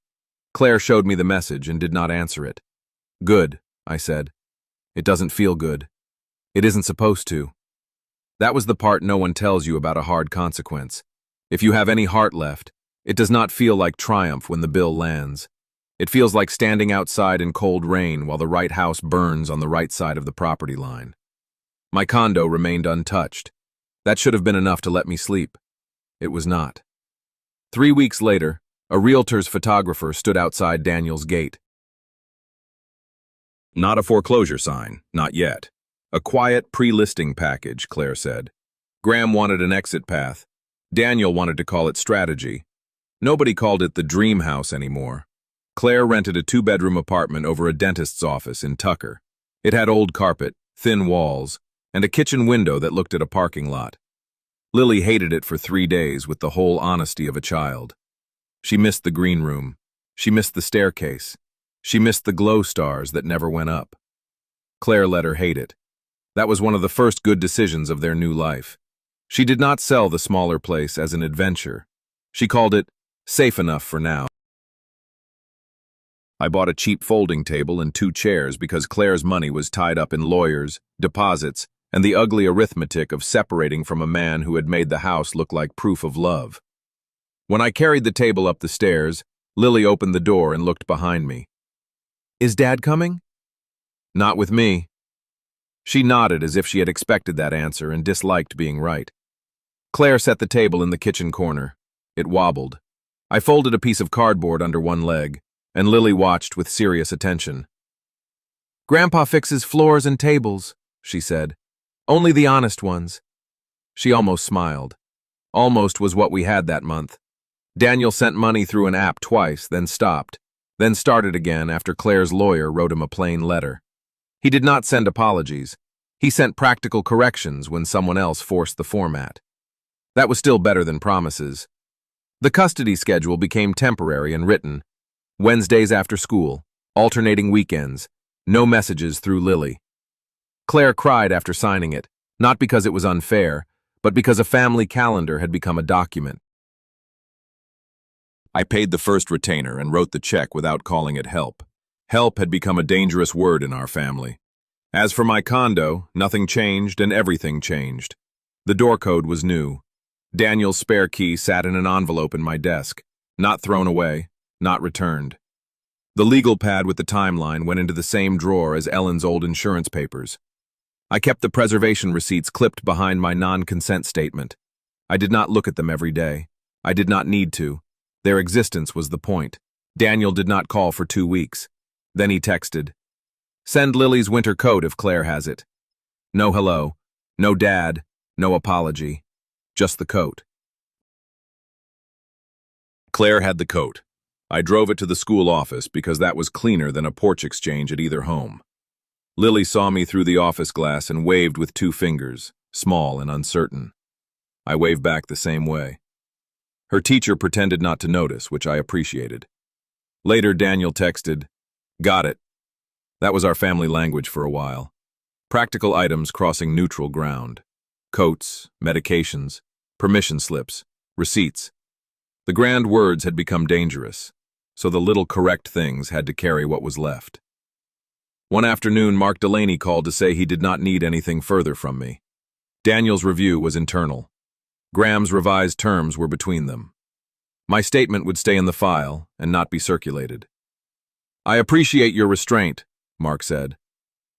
Claire showed me the message and did not answer it. "Good," I said. "It doesn't feel good. It isn't supposed to." That was the part no one tells you about a hard consequence. If you have any heart left, it does not feel like triumph when the bill lands. It feels like standing outside in cold rain while the right house burns on the right side of the property line. My condo remained untouched. That should have been enough to let me sleep. It was not. 3 weeks later, a realtor's photographer stood outside Daniel's gate. "Not a foreclosure sign, not yet. A quiet pre-listing package," Claire said. Graham wanted an exit path. Daniel wanted to call it strategy. Nobody called it the dream house anymore. Claire rented a 2-bedroom apartment over a dentist's office in Tucker. It had old carpet, thin walls, and a kitchen window that looked at a parking lot. Lily hated it for 3 days with the whole honesty of a child. She missed the green room. She missed the staircase. She missed the glow stars that never went up. Claire let her hate it. That was one of the first good decisions of their new life. She did not sell the smaller place as an adventure. She called it safe enough for now. I bought a cheap folding table and 2 chairs because Claire's money was tied up in lawyers, deposits, and the ugly arithmetic of separating from a man who had made the house look like proof of love. When I carried the table up the stairs, Lily opened the door and looked behind me. "Is Dad coming?" "Not with me." She nodded as if she had expected that answer and disliked being right. Claire set the table in the kitchen corner. It wobbled. I folded a piece of cardboard under one leg, and Lily watched with serious attention. "Grandpa fixes floors and tables," she said. "Only the honest ones." She almost smiled. Almost was what we had that month. Daniel sent money through an app twice, then stopped, then started again after Claire's lawyer wrote him a plain letter. He did not send apologies. He sent practical corrections when someone else forced the format. That was still better than promises. The custody schedule became temporary and written. Wednesdays after school, alternating weekends, no messages through Lily. Claire cried after signing it, not because it was unfair, but because a family calendar had become a document. I paid the first retainer and wrote the check without calling it help. Help had become a dangerous word in our family. As for my condo, nothing changed and everything changed. The door code was new. Daniel's spare key sat in an envelope in my desk, not thrown away, not returned. The legal pad with the timeline went into the same drawer as Ellen's old insurance papers. I kept the preservation receipts clipped behind my non-consent statement. I did not look at them every day. I did not need to. Their existence was the point. Daniel did not call for 2 weeks. Then he texted, "Send Lily's winter coat if Claire has it." No hello, no dad, no apology. Just the coat. Claire had the coat. I drove it to the school office because that was cleaner than a porch exchange at either home. Lily saw me through the office glass and waved with 2 fingers, small and uncertain. I waved back the same way. Her teacher pretended not to notice, which I appreciated. Later, Daniel texted, "Got it." That was our family language for a while. Practical items crossing neutral ground. Coats, medications, permission slips, receipts. The grand words had become dangerous, so the little correct things had to carry what was left. One afternoon, Mark Delaney called to say he did not need anything further from me. Daniel's review was internal. Graham's revised terms were between them. My statement would stay in the file and not be circulated. "I appreciate your restraint," Mark said.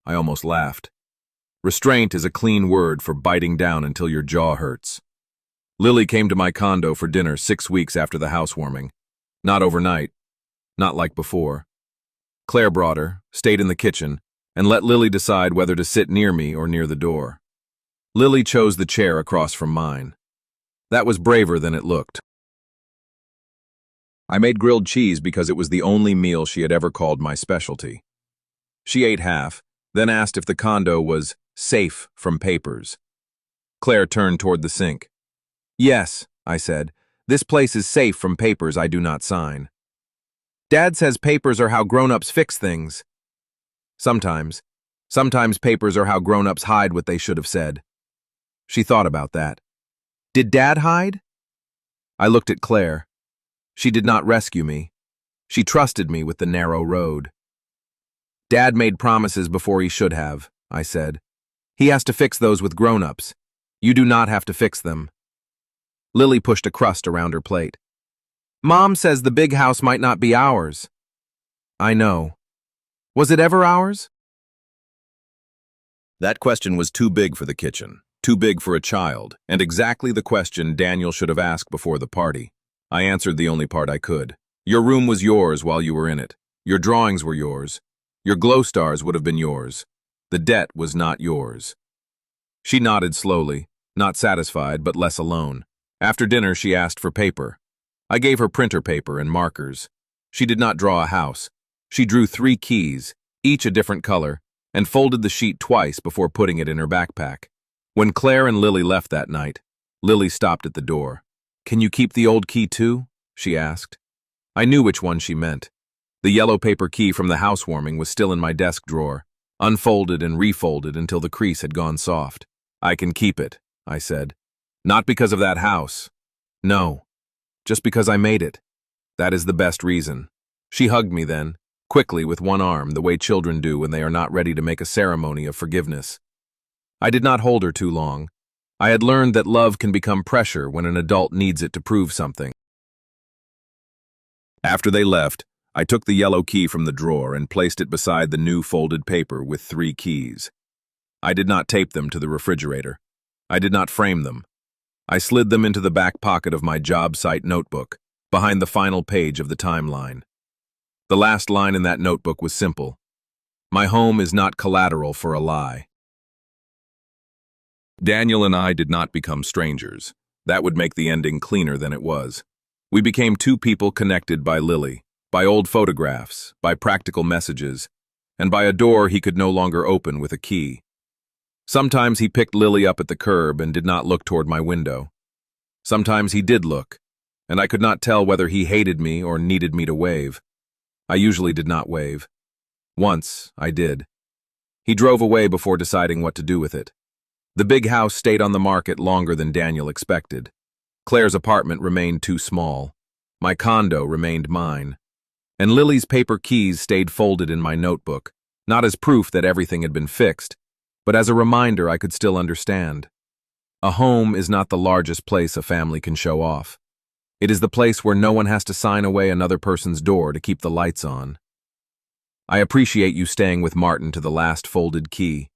I almost laughed. Restraint is a clean word for biting down until your jaw hurts. Lily came to my condo for dinner 6 weeks after the housewarming. Not overnight. Not like before. Claire brought her, stayed in the kitchen, and let Lily decide whether to sit near me or near the door. Lily chose the chair across from mine. That was braver than it looked. I made grilled cheese because it was the only meal she had ever called my specialty. She ate half, then asked if the condo was safe from papers. Claire turned toward the sink. "Yes," I said, "this place is safe from papers I do not sign." "Dad says papers are how grown-ups fix things." Sometimes. Sometimes papers are how grown-ups hide what they should have said. She thought about that. Did Dad hide? I looked at Claire. She did not rescue me. She trusted me with the narrow road. Dad made promises before he should have, I said. He has to fix those with grown-ups. You do not have to fix them. Lily pushed a crust around her plate. Mom says the big house might not be ours. I know. Was it ever ours? That question was too big for the kitchen, too big for a child, and exactly the question Daniel should have asked before the party. I answered the only part I could. Your room was yours while you were in it. Your drawings were yours. Your glow stars would have been yours. The debt was not yours. She nodded slowly, not satisfied but less alone. After dinner she asked for paper. I gave her printer paper and markers. She did not draw a house. She drew 3 keys, each a different color, and folded the sheet twice before putting it in her backpack. When Claire and Lily left that night, Lily stopped at the door. Can you keep the old key too? She asked. I knew which one she meant. The yellow paper key from the housewarming was still in my desk drawer, unfolded and refolded until the crease had gone soft. I can keep it, I said. Not because of that house. No, just because I made it. That is the best reason. She hugged me then, quickly with one arm, the way children do when they are not ready to make a ceremony of forgiveness. I did not hold her too long. I had learned that love can become pressure when an adult needs it to prove something. After they left, I took the yellow key from the drawer and placed it beside the new folded paper with 3 keys. I did not tape them to the refrigerator. I did not frame them. I slid them into the back pocket of my job site notebook, behind the final page of the timeline. The last line in that notebook was simple. My home is not collateral for a lie. Daniel and I did not become strangers. That would make the ending cleaner than it was. We became 2 people connected by Lily, by old photographs, by practical messages, and by a door he could no longer open with a key. Sometimes he picked Lily up at the curb and did not look toward my window. Sometimes he did look, and I could not tell whether he hated me or needed me to wave. I usually did not wave. Once, I did. He drove away before deciding what to do with it. The big house stayed on the market longer than Daniel expected. Claire's apartment remained too small. My condo remained mine. And Lily's paper keys stayed folded in my notebook, not as proof that everything had been fixed, but as a reminder I could still understand. A home is not the largest place a family can show off. It is the place where no one has to sign away another person's door to keep the lights on. I appreciate you staying with Martin to the last folded key.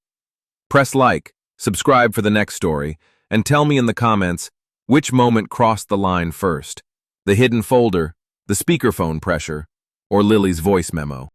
Press like, subscribe for the next story, and tell me in the comments which moment crossed the line first, the hidden folder, the speakerphone pressure, or Lily's voice memo.